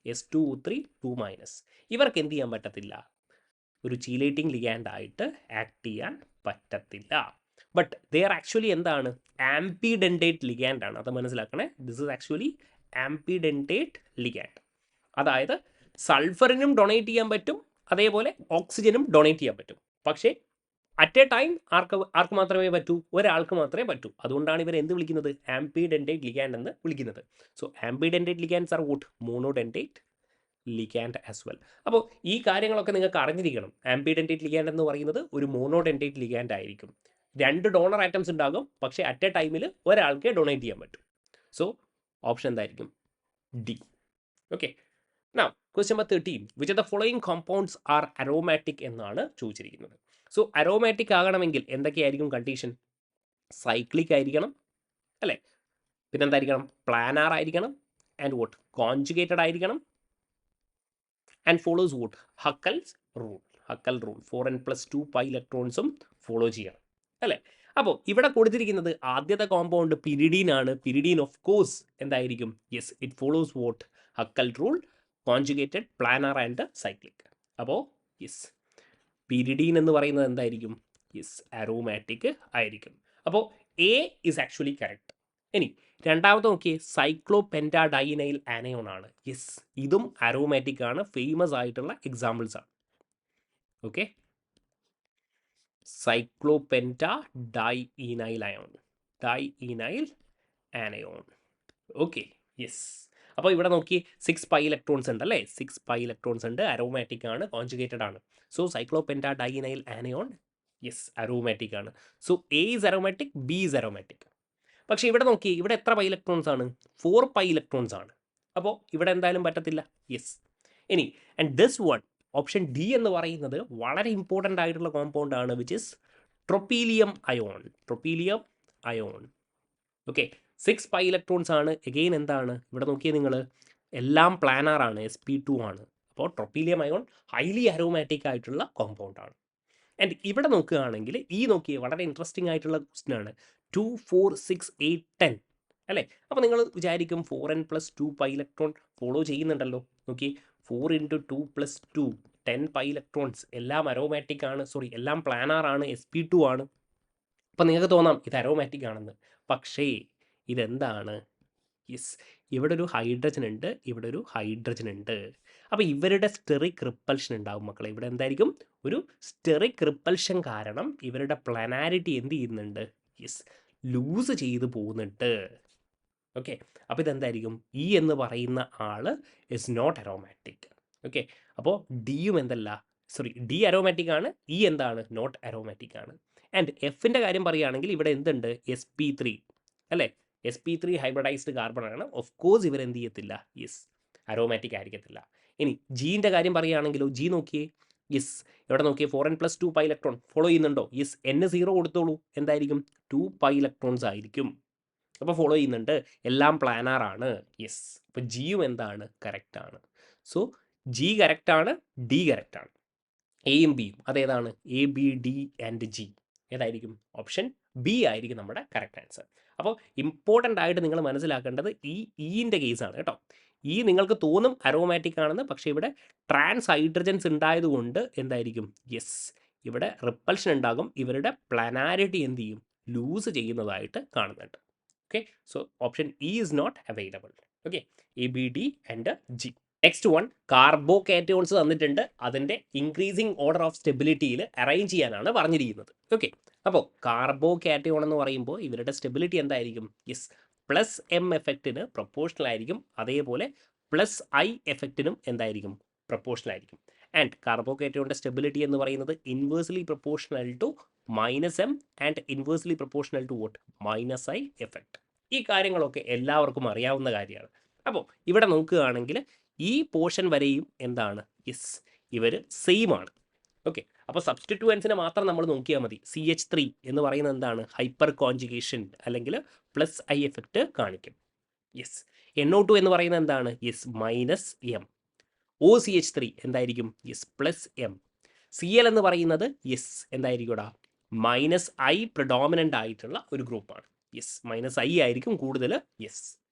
S2O3 2-. ഇവർക്ക് എന്ത് ചെയ്യാൻ പറ്റത്തില്ല? ഒരു ചീലേറ്റിംഗ് ലിഗാൻഡ് ആയിട്ട് ആക്ട് ചെയ്യാൻ പറ്റത്തില്ല. ബട്ട് ദേ ആർ ആക്ച്വലി എന്താണ്? ആംപിഡെൻറ്റേറ്റ് ലിഗാൻഡ് ആണ്. അത് മനസ്സിലാക്കണേ. This is actually ambidentate ligand. അതായത് സൾഫറിനും ഡൊണേറ്റ് ചെയ്യാൻ പറ്റും, അതേപോലെ ഓക്സിജനും ഡൊണേറ്റ് ചെയ്യാൻ പറ്റും. പക്ഷേ അറ്റ് എ ടൈം ആർക്ക് മാത്രമേ പറ്റൂ? ഒരാൾക്ക് മാത്രമേ പറ്റൂ. അതുകൊണ്ടാണ് ഇവർ എന്ത് വിളിക്കുന്നത്? ആംപിഡെൻറ്റേറ്റ് ലിഗാൻഡ് എന്ന് വിളിക്കുന്നത്. So ambidentate ligands are what? Monodentate ligand as well. അപ്പോൾ ഈ കാര്യങ്ങളൊക്കെ നിങ്ങൾക്ക് അറിഞ്ഞിരിക്കണം. ആംപിഡെൻറ്റേറ്റ് ലിഗാൻഡ് എന്ന് പറയുന്നത് ഒരു മോണോഡെൻറ്റേറ്റ് ലിഗാൻഡ് ആയിരിക്കും. 2 ഡോണർ ആറ്റംസ് ഉണ്ടാകും, പക്ഷേ അറ്റ് എ ടൈമിൽ ഒരാൾക്കേ ഡൊണേറ്റ് ചെയ്യാൻ പറ്റും. സോ ഓപ്ഷൻ എന്തായിരിക്കും? D. Okay, now question number 13, which of the following compounds R aromatic എന്നാണ് ചോദിച്ചിരിക്കുന്നത്. സോ അരോമാറ്റിക് ആകണമെങ്കിൽ എന്തൊക്കെയായിരിക്കും കണ്ടീഷൻ? സൈക്ലിക് ആയിരിക്കണം അല്ലേ? പിന്നെന്തായിരിക്കണം? പ്ലാനാർ ആയിരിക്കണം. And what? കോൺജുഗേറ്റഡ് ആയിരിക്കണം. And follows what? Huckel's rule. Huckel rule 4n+2 pi ഇലക്ട്രോൺസും ഫോളോ ചെയ്യണം അല്ലേ? അപ്പോൾ ഇവിടെ കൊടുത്തിരിക്കുന്നത് ആദ്യത്തെ കോമ്പൗണ്ട് പിരിഡീൻ ആണ്. പിരിഡീൻ ഓഫ് കോഴ്സ് എന്തായിരിക്കും? Yes, it follows what? Huckel rule, conjugated, planar and cyclic. അപ്പോൾ യെസ്, പിരിഡീൻ എന്ന് പറയുന്നത് എന്തായിരിക്കും? യെസ്, അരോമാറ്റിക് ആയിരിക്കും. അപ്പോൾ എ ഇസ് ആക്ച്വലി കറക്റ്റ്. ഇനി രണ്ടാമത്തെ നോക്കിയേ, സൈക്ലോപെൻറ്റാഡൈനൈൽ ആനയോൺ ആണ്. യെസ്, ഇതും അരോമാറ്റിക് ആണ്, ഫേമസ് ആയിട്ടുള്ള എക്സാമ്പിൾസ് ആണ്. Okay, cyclopentadienyl ion, dienyl anion. Okay, yes. അപ്പോൾ ഇവിടെ നോക്കി 6 പൈ ഇലക്ട്രോൺസ് ഉണ്ട് അല്ലേ? 6 പൈ ഇലക്ട്രോൺസ് ഉണ്ട്, അരോമാറ്റിക് ആണ്, കോൺജുഗേറ്റഡ് ആണ്. So cyclopentadienyl anion yes aromatic ആണ്. So A is aromatic, B is aromatic. പക്ഷേ ഇവിടെ നോക്കി, ഇവിടെ എത്ര പൈ ഇലക്ട്രോൺസ് ആണ്? 4 പൈ ഇലക്ട്രോൺസ് ആണ്. അപ്പോൾ ഇവിടെ എന്തായാലും പറ്റത്തില്ല. യെസ്. ഇനി and this one, option D എന്ന് പറയുന്നത് വളരെ ഇമ്പോർട്ടൻ്റ് ആയിട്ടുള്ള കോമ്പൗണ്ട് ആണ്, which is tropylium ion. Tropylium ion. Okay, 6 pi electrons ആണ്. എഗെയിൻ എന്താണ് ഇവിടെ നോക്കിയേ നിങ്ങൾ, എല്ലാം പ്ലാനാർ ആണ്, sp2 ആണ്. അപ്പോൾ ട്രോപ്പീലിയം അയോൺ ഹൈലി അരോമാറ്റിക് ആയിട്ടുള്ള കോമ്പൗണ്ട് ആണ്. ആൻഡ് ഇവിടെ നോക്കുകയാണെങ്കിൽ ഈ നോക്കിയേ, വളരെ ഇൻട്രസ്റ്റിംഗ് ആയിട്ടുള്ള ക്വസ്റ്റ്യൻ ആണ്. 2, 4, 6, 8, 10 അല്ലേ? അപ്പോൾ നിങ്ങൾ വിചാരിക്കും 4n + 2 പൈ ഇലക്ട്രോൺ ഫോളോ ചെയ്യുന്നുണ്ടല്ലോ. നോക്കി, 4 × 2 + 2 10 പൈ ഇലക്ട്രോൺസ്, എല്ലാം അരോമാറ്റിക് ആണ്, സോറി എല്ലാം പ്ലാനാർ ആണ്, sp2 ആണ്. അപ്പം നിങ്ങൾക്ക് തോന്നാം ഇത് അരോമാറ്റിക് ആണെന്ന്. പക്ഷേ ഇതെന്താണ്? യെസ്, ഇവിടെ ഒരു ഹൈഡ്രജൻ ഉണ്ട്, ഇവിടെ ഒരു ഹൈഡ്രജൻ ഉണ്ട്. അപ്പോൾ ഇവരുടെ സ്റ്റെറിക് റിപ്പൽഷൻ ഉണ്ടാകും മക്കളെ. ഇവിടെ എന്തായിരിക്കും? ഒരു സ്റ്റെറിക് റിപ്പൽഷൻ കാരണം ഇവരുടെ പ്ലാനാരിറ്റി എന്ത് ചെയ്യുന്നുണ്ട്? യെസ്, ലൂസ് ചെയ്ത് പോകുന്നുണ്ട്. ഓക്കെ, അപ്പോൾ ഇതെന്തായിരിക്കും? ഇ എന്ന് പറയുന്ന ആൾ ഇസ് നോട്ട് അരോമാറ്റിക്. ഓക്കെ, അപ്പോൾ ഡിയും എന്തല്ല, സോറി ഡി അരോമാറ്റിക് ആണ്, ഇ എന്താണ്? നോട്ട് അരോമാറ്റിക് ആണ്. ആൻഡ് എഫിൻ്റെ കാര്യം പറയുകയാണെങ്കിൽ ഇവിടെ എന്തുണ്ട്? sp3 അല്ലേ? sp3 ഹൈബ്രിഡൈസ്ഡ് കാർബൺ ആണ്. ഓഫ് കോഴ്സ് ഇവരെന്ത് ചെയ്യത്തില്ല? യെസ്, അരോമാറ്റിക് ആയിരിക്കത്തില്ല. ഇനി ജീൻ്റെ കാര്യം പറയുകയാണെങ്കിലോ, ജി നോക്കിയേ, യെസ് ഇവിടെ നോക്കിയേ, 4n + 2 പൈ ഇലക്ട്രോൺ ഫോളോ ചെയ്യുന്നുണ്ടോ? യെസ്, n0 കൊടുത്തോളൂ, എന്തായിരിക്കും? 2 പൈ ഇലക്ട്രോൺസ് ആയിരിക്കും. അപ്പോൾ ഫോളോ ചെയ്യുന്നുണ്ട്, എല്ലാം പ്ലാനാർ ആണ്. യെസ്, അപ്പോൾ ജിയും എന്താണ്? കറക്റ്റ് ആണ്. സോ ജി കറക്റ്റ് ആണ്, ഡി കറക്റ്റ് ആണ്. എയും ബിയും അതേതാണ്? A, B, D and G ഏതായിരിക്കും? ഓപ്ഷൻ ബി ആയിരിക്കും നമ്മുടെ കറക്റ്റ് ആൻസർ. അപ്പോൾ ഇമ്പോർട്ടൻ്റ് ആയിട്ട് നിങ്ങൾ മനസ്സിലാക്കേണ്ടത് ഈ ഇൻ്റെ കേസാണ് കേട്ടോ. ഈ നിങ്ങൾക്ക് തോന്നും അരോമാറ്റിക് ആണെന്ന്, പക്ഷേ ഇവിടെ ട്രാൻസ് ഹൈഡ്രജൻസ് ഉണ്ടായതുകൊണ്ട് എന്തായിരിക്കും? യെസ്, ഇവിടെ റിപ്പൽഷൻ ഉണ്ടാകും, ഇവരുടെ പ്ലാനാരിറ്റി എന്ത് ചെയ്യും? ലൂസ് ചെയ്യുന്നതായിട്ട് കാണുന്നുണ്ട്. Okay, so option E is not available. Okay, A, B, D and G. Next one, carbocations തന്നിട്ടുണ്ട്, അതിൻ്റെ ഇൻക്രീസിങ് ഓർഡർ ഓഫ് സ്റ്റെബിലിറ്റിയിൽ അറേഞ്ച് ചെയ്യാനാണ് പറഞ്ഞിരിക്കുന്നത്. ഓക്കെ, അപ്പോൾ കാർബോകാറ്റയോൺ എന്ന് പറയുമ്പോൾ ഇവരുടെ സ്റ്റെബിലിറ്റി എന്തായിരിക്കും? യെസ്, +m എഫക്റ്റിന് പ്രൊപ്പോർഷണൽ ആയിരിക്കും, അതേപോലെ +i എഫക്റ്റിനും എന്തായിരിക്കും? പ്രൊപ്പോർഷണൽ ആയിരിക്കും. ആൻഡ് കാർബോകാറ്റയോണിൻ്റെ സ്റ്റെബിലിറ്റി എന്ന് പറയുന്നത് inversely proportional to -m and inversely proportional to what? -i effect. ഈ കാര്യങ്ങളൊക്കെ എല്ലാവർക്കും അറിയാവുന്ന കാര്യമാണ്. അപ്പോൾ ഇവിടെ നോക്കുകയാണെങ്കിൽ ഈ പോർഷൻ വരെയും എന്താണ്? യെസ്, ഇവർ സെയിം ആണ്. ഓക്കെ, അപ്പോൾ സബ്സ്റ്റിറ്റ്യൂവൻസിനെ മാത്രം നമ്മൾ നോക്കിയാൽ മതി. CH3 എന്ന് പറയുന്നത് എന്താണ്? ഹൈപ്പർ കോൺജുഗേഷൻ അല്ലെങ്കിൽ +i എഫക്റ്റ് കാണിക്കും. യെസ്, NO2 എന്ന് പറയുന്നത് എന്താണ്? Yes, -m. OCH3 എന്തായിരിക്കും? Yes, +m. Cl എന്ന് പറയുന്നത് യെസ് എന്തായിരിക്കും? -i പ്രിഡോമിനൻ്റ് ആയിട്ടുള്ള ഒരു ഗ്രൂപ്പാണ്. യെസ്, -i ആയിരിക്കും കൂടുതൽ. യെസ്,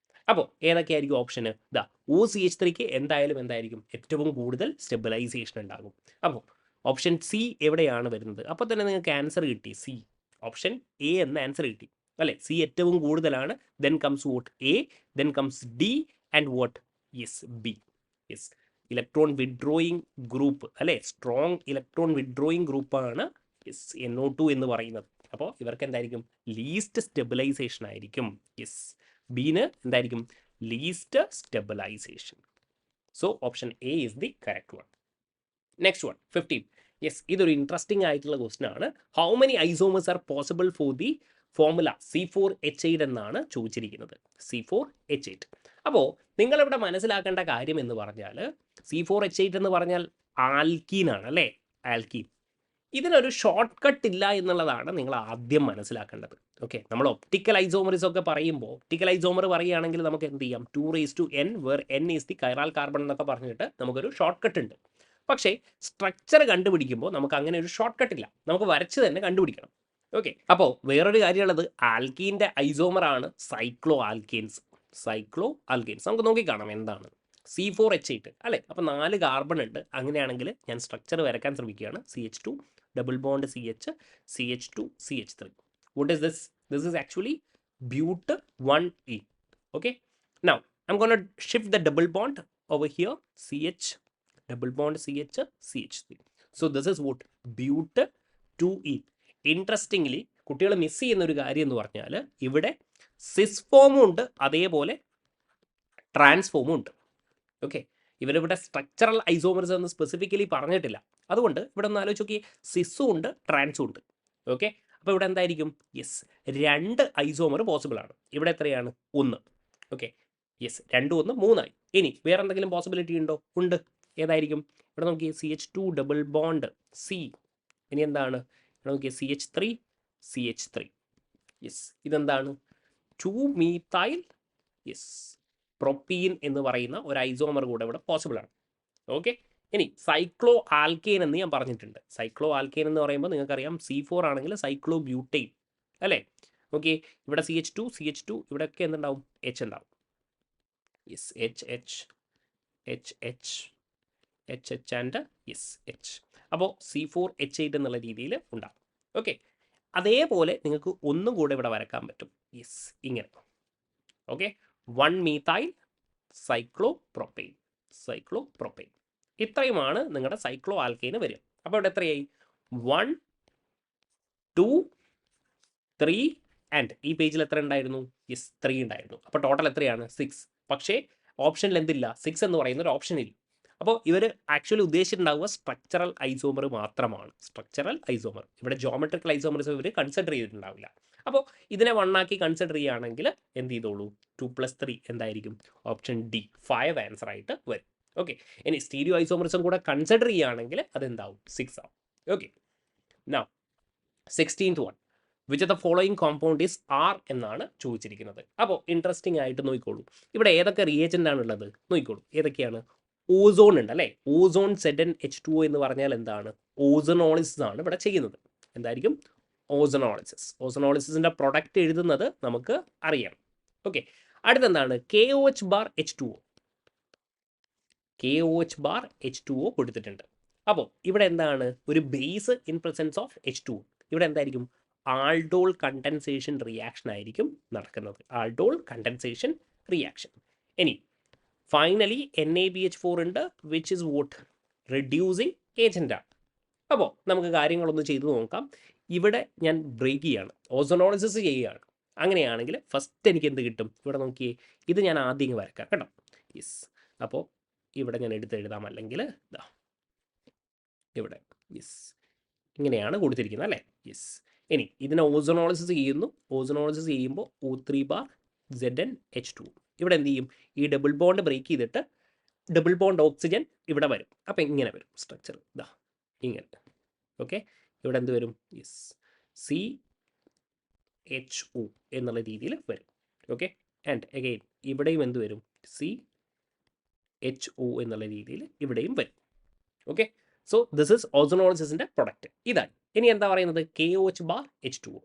അപ്പോൾ ഏതൊക്കെയായിരിക്കും ഓപ്ഷന്? ഇതാ OCH3ക്ക് എന്തായാലും ഏറ്റവും കൂടുതൽ സ്റ്റെബിലൈസേഷൻ ഉണ്ടാകും. അപ്പോൾ ഓപ്ഷൻ സി എവിടെയാണ് വരുന്നത്? അപ്പോൾ തന്നെ നിങ്ങൾക്ക് ആൻസർ കിട്ടി, സി. ഓപ്ഷൻ എ എന്ന ആൻസർ കിട്ടി അല്ലേ? സി ഏറ്റവും കൂടുതലാണ്. Then comes what? A, then comes D and what? Yes, B. Yes, electron withdrawing group അല്ലേ? സ്ട്രോങ് ഇലക്ട്രോൺ വിഡ്രോയിങ് ഗ്രൂപ്പാണ് യെസ് NO2 എന്ന് പറയുന്നത്. അപ്പോൾ ഇവർക്ക് എന്തായിരിക്കും? ലീസ്റ്റ് സ്റ്റെബിലൈസേഷൻ ആയിരിക്കും. യെസ്, ബീന് എന്തായിരിക്കും? Least stabilisation. So option A is the correct one. Next one 15. Yes, ഇതൊരു ഇൻട്രസ്റ്റിംഗ് ആയിട്ടുള്ള ക്വസ്റ്റൻ ആണ്. How many isomers are possible for the formula C4H8 എന്നാണ് ചോദിച്ചിരിക്കുന്നത്. C4H8. അപ്പോൾ നിങ്ങളിവിടെ മനസ്സിലാക്കേണ്ട കാര്യം എന്ന് പറഞ്ഞാൽ C4H8 എന്ന് പറഞ്ഞാൽ ആൽക്കീനാണ് അല്ലേ? ആൽക്കീൻ. ഇതിനൊരു ഷോർട്ട് കട്ട് ഇല്ല എന്നുള്ളതാണ് നിങ്ങൾ ആദ്യം മനസ്സിലാക്കേണ്ടത്. ഓക്കെ, നമ്മൾ ഒപ്റ്റിക്കൽ ഐസോമറിസ് ഒക്കെ പറയുമ്പോൾ ഒപ്റ്റിക്കൽ ഐസോമർ പറയുകയാണെങ്കിൽ നമുക്ക് എന്ത് ചെയ്യാം? 2n where n is the chiral carbon എന്നൊക്കെ പറഞ്ഞിട്ട് നമുക്കൊരു ഷോർട്ട് കട്ട് ഉണ്ട്. പക്ഷേ സ്ട്രക്ചർ കണ്ടുപിടിക്കുമ്പോൾ നമുക്ക് അങ്ങനെ ഒരു ഷോർട്ട് കട്ട് ഇല്ല, നമുക്ക് വരച്ച് തന്നെ കണ്ടുപിടിക്കണം. ഓക്കെ, അപ്പോൾ വേറൊരു കാര്യമുള്ളത്, ആൽക്കീൻ്റെ ഐസോമറാണ് സൈക്ലോ ആൽക്കെയിൻസ്. സൈക്ലോ ആൽക്കെയിൻസ് നമുക്ക് നോക്കിക്കാണാം എന്താണ്. C4H8 അല്ലേ? അപ്പോൾ 4 കാർബൺ ഉണ്ട്. അങ്ങനെയാണെങ്കിൽ ഞാൻ സ്ട്രക്ചർ വരയ്ക്കാൻ ശ്രമിക്കുകയാണ്. CH2 double bond CH, CH2 CH3. What is this? This is actually but1e. Okay. Now I'm going to shift the double bond over here. CH double bond CH, CH3. So this is what? but2e. Interestingly, കുട്ടികൾ miss ചെയ്യുന്ന ഒരു കാര്യം എന്ന് പറഞ്ഞാൽ ഇവിടെ സിസ് ഫോമും ഉണ്ട്, അതേപോലെ ട്രാൻസ്ഫോമും ഉണ്ട്. ഓക്കെ, ഇവരിവിടെ സ്ട്രക്ചറൽ ഐസോമറിസം എന്ന് സ്പെസിഫിക്കലി പറഞ്ഞിട്ടില്ല. അതുകൊണ്ട് ഇവിടെ ഒന്ന് ആലോചിച്ച് നോക്കി, സിസും ഉണ്ട് ട്രാൻസും ഉണ്ട്. ഓക്കെ, അപ്പോൾ ഇവിടെ എന്തായിരിക്കും? യെസ്, 2 ഐസോമർ പോസിബിൾ ആണ്. ഇവിടെ എത്രയാണ്? 1. ഓക്കെ, യെസ്, 2 1 3 ആയി. ഇനി വേറെ എന്തെങ്കിലും പോസിബിലിറ്റി ഉണ്ടോ? ഉണ്ട്. ഏതായിരിക്കും? ഇവിടെ നോക്കി, CH2 ഡബിൾ ബോണ്ട് C. ഇനി എന്താണ്? ഇവിടെ നോക്കി, CH3 CH3. യെസ്, ഇതെന്താണ്? 2-methyl യെസ് പ്രൊപ്പീൻ എന്ന് പറയുന്ന ഒരു ഐസോമർ കൂടെ ഇവിടെ പോസിബിൾ ആണ്. ഓക്കെ, ഇനി സൈക്ലോ ആൽക്കെയിൻ എന്ന് ഞാൻ പറഞ്ഞിട്ടുണ്ട്. സൈക്ലോ ആൽക്കെയിൻ എന്ന് പറയുമ്പോൾ നിങ്ങൾക്കറിയാം C4 ആണെങ്കിൽ സൈക്ലോ ബ്യൂട്ടൈൻ അല്ലേ? ഓക്കെ, ഇവിടെ CH2 ഇവിടെയൊക്കെ എന്തുണ്ടാവും? H ഉണ്ടാവും. Yes, H and yes H. അപ്പോൾ C4H8 എന്നുള്ള രീതിയിൽ ഉണ്ടാവും. ഓക്കെ, അതേപോലെ നിങ്ങൾക്ക് ഒന്നും കൂടെ ഇവിടെ വരക്കാൻ പറ്റും. യെസ്, ഇങ്ങനെ. Okay, 1-methyl സൈക്ലോപ്രോപ്പെയിൻ. ഇത്രയുമാണ് നിങ്ങളുടെ സൈക്ലോ ആൽക്കെയിന് വരിക. അപ്പോൾ ഇവിടെ എത്രയായി? 1 2 3 ആൻഡ് ഈ പേജിൽ എത്ര ഉണ്ടായിരുന്നു? യെസ്, 3 ഉണ്ടായിരുന്നു. അപ്പോൾ ടോട്ടൽ എത്രയാണ്? 6. പക്ഷേ ഓപ്ഷനിൽ എന്തില്ല? 6 എന്ന് പറയുന്ന ഒരു ഓപ്ഷൻ ഇല്ല. അപ്പോൾ ഇവർ ആക്ച്വലി ഉദ്ദേശിച്ചിട്ടുണ്ടാവുക സ്ട്രക്ചറൽ ഐസോമർ മാത്രമാണ്. സ്ട്രക്ചറൽ ഐസോമർ, ഇവിടെ ജോമെട്രിക്കൽ ഐസോമറിസം ഇവർ കൺസിഡർ ചെയ്തിട്ടുണ്ടാവില്ല. അപ്പോൾ ഇതിനെ 1 ആക്കി കൺസിഡർ ചെയ്യുകയാണെങ്കിൽ എന്ത് ചെയ്തോളൂ? 2 + 3 എന്തായിരിക്കും? ഓപ്ഷൻ ഡി 5 ആൻസർ ആയിട്ട് വരും. ഓക്കെ, ഇനി സ്റ്റീരിയോ ഐസോമറിസം കൂടെ കൺസിഡർ ചെയ്യുകയാണെങ്കിൽ അതെന്താവും? 6 ആവും. Okay, now 16th one. Which of the following compound is R എന്നാണ് ചോദിച്ചിരിക്കുന്നത്. അപ്പോൾ ഇൻട്രസ്റ്റിംഗ് ആയിട്ട് നോക്കിക്കോളൂ. ഇവിടെ ഏതൊക്കെ റിയേജൻ്റ് ആണുള്ളത് നോക്കിക്കോളൂ. ഏതൊക്കെയാണ്? ഓസോൺ ഉണ്ട് അല്ലേ? ഓസോൺ ZnH2O എന്ന് പറഞ്ഞാൽ എന്താണ്? ഓസോണോളിസിസ് ആണ് ഇവിടെ ചെയ്യുന്നത്. എന്തായിരിക്കും? ഓസോണോളിസിസ്. ഓസോണോളിസിസിൻ്റെ പ്രൊഡക്റ്റ് എഴുതുന്നത് നമുക്ക് അറിയാം. ഓക്കെ, അടുത്തെന്താണ്? KOH⁻H2O. KOH⁻H2O കൊടുത്തിട്ടുണ്ട്. അപ്പോൾ ഇവിടെ എന്താണ്? ഒരു base in presence of H2O. ഇവിടെ എന്തായിരിക്കും? ആൾഡോൾ കണ്ടൻസേഷൻ റിയാക്ഷൻ ആയിരിക്കും നടക്കുന്നത്. Aldol condensation reaction. ഇനി ഫൈനലി NaBH4 ഉണ്ട്, വിച്ച് ഇസ് വോട്ട്? റെഡ്യൂസിങ് ഏജൻ്റാണ്. അപ്പോൾ നമുക്ക് കാര്യങ്ങളൊന്ന് ചെയ്തു നോക്കാം. ഇവിടെ ഞാൻ ബ്രേക്ക് ചെയ്യാണ്, ഓസോണോളിസിസ് ചെയ്യുകയാണ്. അങ്ങനെയാണെങ്കിൽ ഫസ്റ്റ് എനിക്ക് എന്ത് കിട്ടും? ഇവിടെ നോക്കിയേ, ഇത് ഞാൻ ആദ്യം വരക്കാം കേട്ടോ. യെസ്, അപ്പോൾ ഇവിടെ ഞാൻ എഴുതാം, അല്ലെങ്കിൽ ഇതാ ഇവിടെ. യെസ്, ഇങ്ങനെയാണ് കൊടുത്തിരിക്കുന്നത് അല്ലേ? യെസ്, ഇനി ഇതിനെ ഓസോണോളിസിസ് ചെയ്യുന്നു. ഓസോണോളിസിസ് ചെയ്യുമ്പോൾ O3⁻ZnH2. ഇവിടെ എന്ത് ചെയ്യും? ഈ ഡബിൾ ബോണ്ട് ബ്രേക്ക് ചെയ്തിട്ട് ഡബിൾ ബോണ്ട് ഓക്സിജൻ ഇവിടെ വരും. അപ്പോൾ ഇങ്ങനെ വരും സ്ട്രക്ചർ, ഇതാ ഇങ്ങനെ. ഓക്കെ, ഇവിടെ എന്ത് വരും? യെസ്, CHO എന്നുള്ള രീതിയിൽ വരും. ഓക്കെ, ആൻഡ് അഗെയിൻ ഇവിടെയും എന്ത് വരും? CHO എന്നുള്ള രീതിയിൽ ഇവിടെയും വരും. ഓക്കെ, സോ ദിസ് ഇസ് ഓസോണോളിസിസിൻ്റെ പ്രൊഡക്റ്റ്. ഇതാണ്. ഇനി എന്താ പറയുന്നത്? KOH⁻H2O.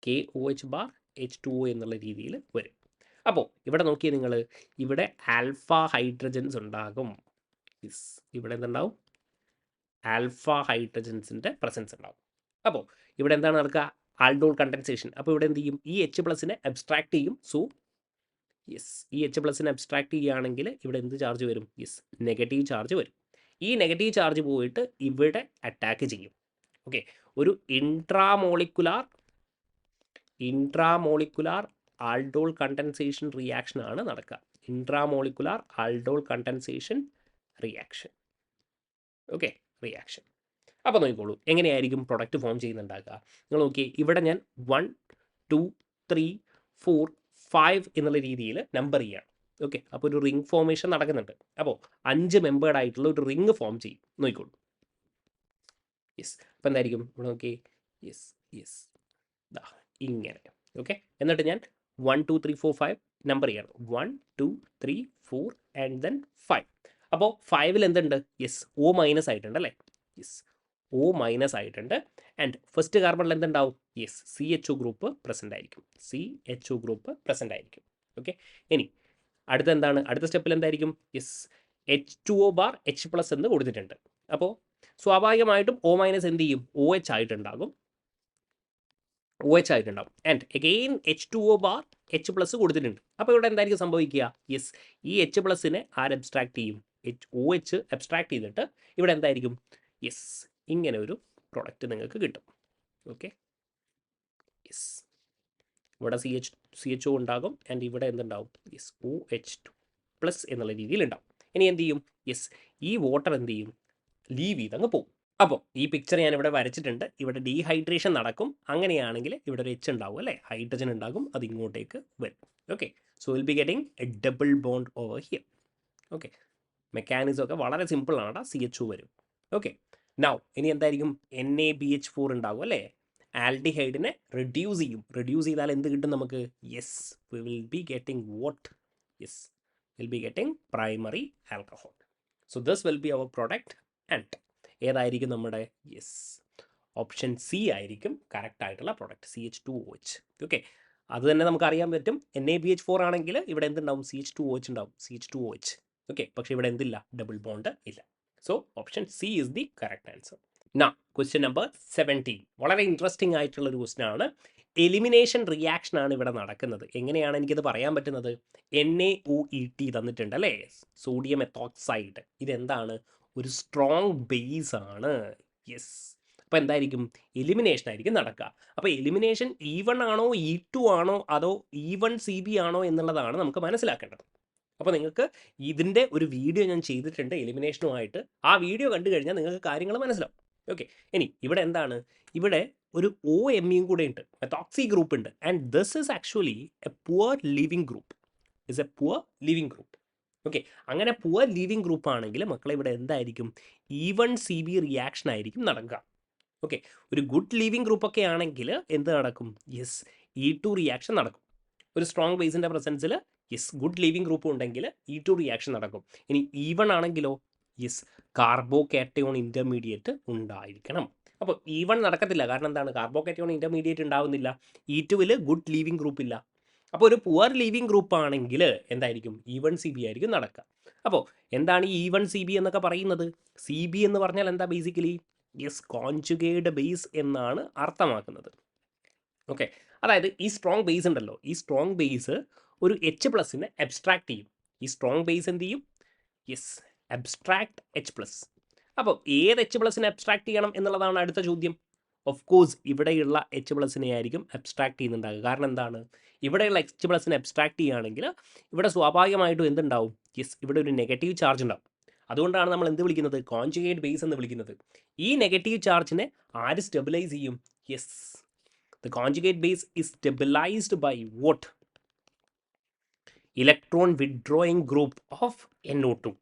KOH⁻H2O എന്നുള്ള രീതിയിൽ വരും. അപ്പോൾ ഇവിടെ നോക്കിയാൽ നിങ്ങൾ, ഇവിടെ ആൽഫ ഹൈഡ്രജൻസ് ഉണ്ടാകും. ഇവിടെ എന്തുണ്ടാവും? ആൽഫ ഹൈഡ്രജൻസിൻ്റെ പ്രസൻസ് ഉണ്ടാവും. അപ്പോൾ ഇവിടെ എന്താണ് നടക്കുക? Aldol condensation. അപ്പോൾ ഇവിടെ എന്ത് ചെയ്യും? ഈ H+ അബ്സ്ട്രാക്ട് ചെയ്യും. സോ യെസ്, ഈ H+ അബ്സ്ട്രാക്ട് ചെയ്യുകയാണെങ്കിൽ ഇവിടെ എന്ത് ചാർജ് വരും? യെസ്, നെഗറ്റീവ് ചാർജ് വരും. ഈ നെഗറ്റീവ് ചാർജ് പോയിട്ട് ഇവിടെ അറ്റാക്ക് ചെയ്യും. ഓക്കെ, ഒരു ഇൻട്രാമോളിക്കുലാർ ആൾഡോൾ കണ്ടൻസേഷൻ റിയാക്ഷൻ ആണ് നടക്കുക. Intramolecular aldol condensation reaction. Okay, reaction. അപ്പോൾ നോക്കിക്കോളൂ, എങ്ങനെയായിരിക്കും പ്രൊഡക്റ്റ് ഫോം ചെയ്യുന്നുണ്ടാക്കുക? നിങ്ങൾ നോക്കിയേ, ഇവിടെ ഞാൻ 1 2 3 4 5 എന്നുള്ള രീതിയിൽ നമ്പർ ചെയ്യാണ്. ഓക്കെ, അപ്പോൾ ഒരു റിംഗ് ഫോർമേഷൻ നടക്കുന്നുണ്ട്. അപ്പോൾ 5 മെമ്പേർഡ് ആയിട്ടുള്ള ഒരു റിംഗ് ഫോം ചെയ്യും. നോക്കിക്കോളൂ. യെസ്, അപ്പോൾ എന്തായിരിക്കും? ഇവിടെ നോക്കിയേ. യെസ് ദാ ഇങ്ങനെ. ഓക്കെ, എന്നിട്ട് ഞാൻ 1 2 3 4 5 നമ്പർ ചെയ്യാണ്. 1 2 3 4 ആൻഡ് ദെൻ 5. അപ്പോൾ 5ൽ എന്തുണ്ട്? യെസ്, O- ആയിട്ടുണ്ട് അല്ലേ? യെസ്, O- ആയിട്ടുണ്ട്. ആൻഡ് ഫസ്റ്റ് കാർബണിൽ എന്തുണ്ടാവും? യെസ്, CHO ഗ്രൂപ്പ് പ്രസൻ്റ് ആയിരിക്കും. CHO ഗ്രൂപ്പ് പ്രസൻ്റ് ആയിരിക്കും. ഓക്കെ, ഇനി അടുത്ത എന്താണ്, അടുത്ത സ്റ്റെപ്പിൽ എന്തായിരിക്കും, yes H2O bar H plus എന്ന് കൊടുത്തിട്ടുണ്ട്. അപ്പോൾ സ്വാഭാവികമായിട്ടും O മൈനസ് എന്ത് ചെയ്യും, OH ആയിട്ടുണ്ടാകും, OH ആയിട്ടുണ്ടാവും. And again H2O bar H plus കൊടുത്തിട്ടുണ്ട്. അപ്പോൾ ഇവിടെ എന്തായിരിക്കും സംഭവിക്കുക, യെസ് ഈ H പ്ലസിനെ ആര് അബ്സ്ട്രാക്ട് ചെയ്യും, OH അബ്സ്ട്രാക്ട് ചെയ്തിട്ട് ഇവിടെ എന്തായിരിക്കും, യെസ് ഇങ്ങനെ ഒരു പ്രോഡക്റ്റ് നിങ്ങൾക്ക് കിട്ടും. ഓക്കെ, യെസ് ഇവിടെ CHO ഉണ്ടാകും ആൻഡ് ഇവിടെ എന്തുണ്ടാവും, യെസ് OH2 പ്ലസ് എന്നുള്ള രീതിയിൽ ഉണ്ടാവും. ഇനി എന്ത് ചെയ്യും, യെസ് ഈ വാട്ടർ എന്ത് ചെയ്യും, ലീവ് ചെയ്ത് അങ്ങ് പോകും. അപ്പോൾ ഈ പിക്ചർ ഞാൻ ഇവിടെ വരച്ചിട്ടുണ്ട്. ഇവിടെ ഡീഹൈഡ്രേഷൻ നടക്കും, അങ്ങനെയാണെങ്കിൽ ഇവിടെ ഒരു H ഉണ്ടാവും അല്ലേ, ഹൈഡ്രജൻ ഉണ്ടാകും, അത് ഇങ്ങോട്ടേക്ക് വരും. Okay, so will be getting A double bond over here. Okay, mechanism ഒക്കെ വളരെ സിമ്പിൾ ആണ്, CHO വരും. ഓക്കെ, നൗ ഇനി എന്തായിരിക്കും, NaBH4 ഉണ്ടാകും അല്ലേ, ആൽഡിഹൈഡിനെ റെഡ്യൂസ് ചെയ്യും. റെഡ്യൂസ് ചെയ്താൽ എന്ത് കിട്ടും നമുക്ക്, yes we will be getting what, yes will be getting primary alcohol. So this will be our product. And ഏതായിരിക്കും നമ്മുടെ, യെസ് ഓപ്ഷൻ സി ആയിരിക്കും കറക്റ്റ് ആയിട്ടുള്ള പ്രോഡക്റ്റ്, CH2OH. ഓക്കെ, അത് തന്നെ നമുക്ക് അറിയാൻ പറ്റും. NaBH4 ആണെങ്കിൽ ഇവിടെ എന്തുണ്ടാവും, CH2OH ഉണ്ടാവും, CH2OH. ഓക്കെ, പക്ഷേ ഇവിടെ എന്തില്ല, ഡബിൾ ബോണ്ട് ഇല്ല. So option C is the correct answer. Now, question number 17. വളരെ ഇൻട്രസ്റ്റിംഗ് ആയിട്ടുള്ള ഒരു ക്വസ്റ്റൻ ആണ്. എലിമിനേഷൻ റിയാക്ഷൻ ആണ് ഇവിടെ നടക്കുന്നത്. എങ്ങനെയാണ് എനിക്കിത് പറയാൻ പറ്റുന്നത്, NaOET തന്നിട്ടുണ്ട് അല്ലേ, സോഡിയം എത്തോക്സൈഡ്. ഇതെന്താണ്, ഒരു സ്ട്രോങ് ബേസ് ആണ്. യെസ്, അപ്പോൾ എന്തായിരിക്കും, എലിമിനേഷൻ ആയിരിക്കും നടക്കുക. അപ്പോൾ എലിമിനേഷൻ E1 ആണോ E2 ആണോ അതോ E1CB ആണോ എന്നുള്ളതാണ് നമുക്ക് മനസ്സിലാക്കേണ്ടത്. അപ്പോൾ നിങ്ങൾക്ക് ഇതിൻ്റെ ഒരു വീഡിയോ ഞാൻ ചെയ്തിട്ടുണ്ട് എലിമിനേഷനുമായിട്ട്. ആ വീഡിയോ കണ്ടു കഴിഞ്ഞാൽ നിങ്ങൾക്ക് കാര്യങ്ങൾ മനസ്സിലാവും. ഓക്കെ, ഇനി ഇവിടെ എന്താണ്, ഇവിടെ ഒരു OMeയും കൂടെ ഉണ്ട്, മെത്തോക്സി ഗ്രൂപ്പ് ഉണ്ട്. And this is actually A poor living group, is A poor living group. Okay, അങ്ങനെ പുവർ ലിവിങ് ഗ്രൂപ്പ് ആണെങ്കിൽ മക്കളെ ഇവിടെ എന്തായിരിക്കും, E1CB റിയാക്ഷൻ ആയിരിക്കും നടക്കുക. ഓക്കെ, ഒരു ഗുഡ് ലിവിങ് ഗ്രൂപ്പ് ഒക്കെ ആണെങ്കിൽ എന്ത് നടക്കും, യെസ് E2 റിയാക്ഷൻ നടക്കും. ഒരു സ്ട്രോങ് ബേസിൻ്റെ പ്രസൻസിൽ യെസ് ഗുഡ് ലിവിങ് ഗ്രൂപ്പ് ഉണ്ടെങ്കിൽ E2 റിയാക്ഷൻ നടക്കും. ഇനി E1 ആണെങ്കിലോ, യെസ് കാർബോകാറ്റയോൺ ഇൻ്റർമീഡിയറ്റ് ഉണ്ടായിരിക്കണം. അപ്പോൾ E1 നടക്കത്തില്ല, കാരണം എന്താണ്, കാർബോകാറ്റയോൺ ഇൻ്റർമീഡിയറ്റ് ഉണ്ടാവുന്നില്ല, E2വിൽ ഗുഡ് ലിവിങ് ഗ്രൂപ്പ് ഇല്ല. അപ്പോൾ ഒരു പുവർ ലിവിങ് ഗ്രൂപ്പ് ആണെങ്കിൽ എന്തായിരിക്കും, E1CB ആയിരിക്കും നടക്കുക. അപ്പോൾ എന്താണ് ഈ E1CB എന്നൊക്കെ പറയുന്നത്, CB എന്ന് പറഞ്ഞാൽ എന്താ, ബേസിക്കലി യെസ് കോൺജുഗേറ്റ് ബേസ് എന്നാണ് അർത്ഥമാക്കുന്നത്. ഓക്കെ, അതായത് ഈ സ്ട്രോങ് ബേസ് ഉണ്ടല്ലോ, ഈ സ്ട്രോങ് ബേസ് ഒരു H+നെ അബ്സ്ട്രാക്ട് ചെയ്യും. ഈ സ്ട്രോങ് ബേസ് എന്ത് ചെയ്യും, യെസ് അബ്സ്ട്രാക്ട് H+. അപ്പോൾ ഏത് H+നെ അബ്സ്ട്രാക്ട് ചെയ്യണം എന്നുള്ളതാണ് അടുത്ത ചോദ്യം. ഓഫ് കോഴ്സ് ഇവിടെയുള്ള H+നെ ആയിരിക്കും അബ്സ്ട്രാക്ട് ചെയ്യുന്നുണ്ടാകുക. കാരണം എന്താണ്, ഇവിടെയുള്ള H+നെ അബ്സ്ട്രാക്ട് ചെയ്യുകയാണെങ്കിൽ ഇവിടെ സ്വാഭാവികമായിട്ടും എന്തുണ്ടാവും, യെസ് ഇവിടെ ഒരു നെഗറ്റീവ് ചാർജ് ഉണ്ടാവും. അതുകൊണ്ടാണ് നമ്മൾ എന്ത് വിളിക്കുന്നത്, കോൺജുഗേറ്റ് ബേസ് എന്ന് വിളിക്കുന്നത്. ഈ നെഗറ്റീവ് ചാർജിനെ ആര് സ്റ്റെബിലൈസ് ചെയ്യും, yes the conjugate base is stabilized by what, electron withdrawing group of NO2.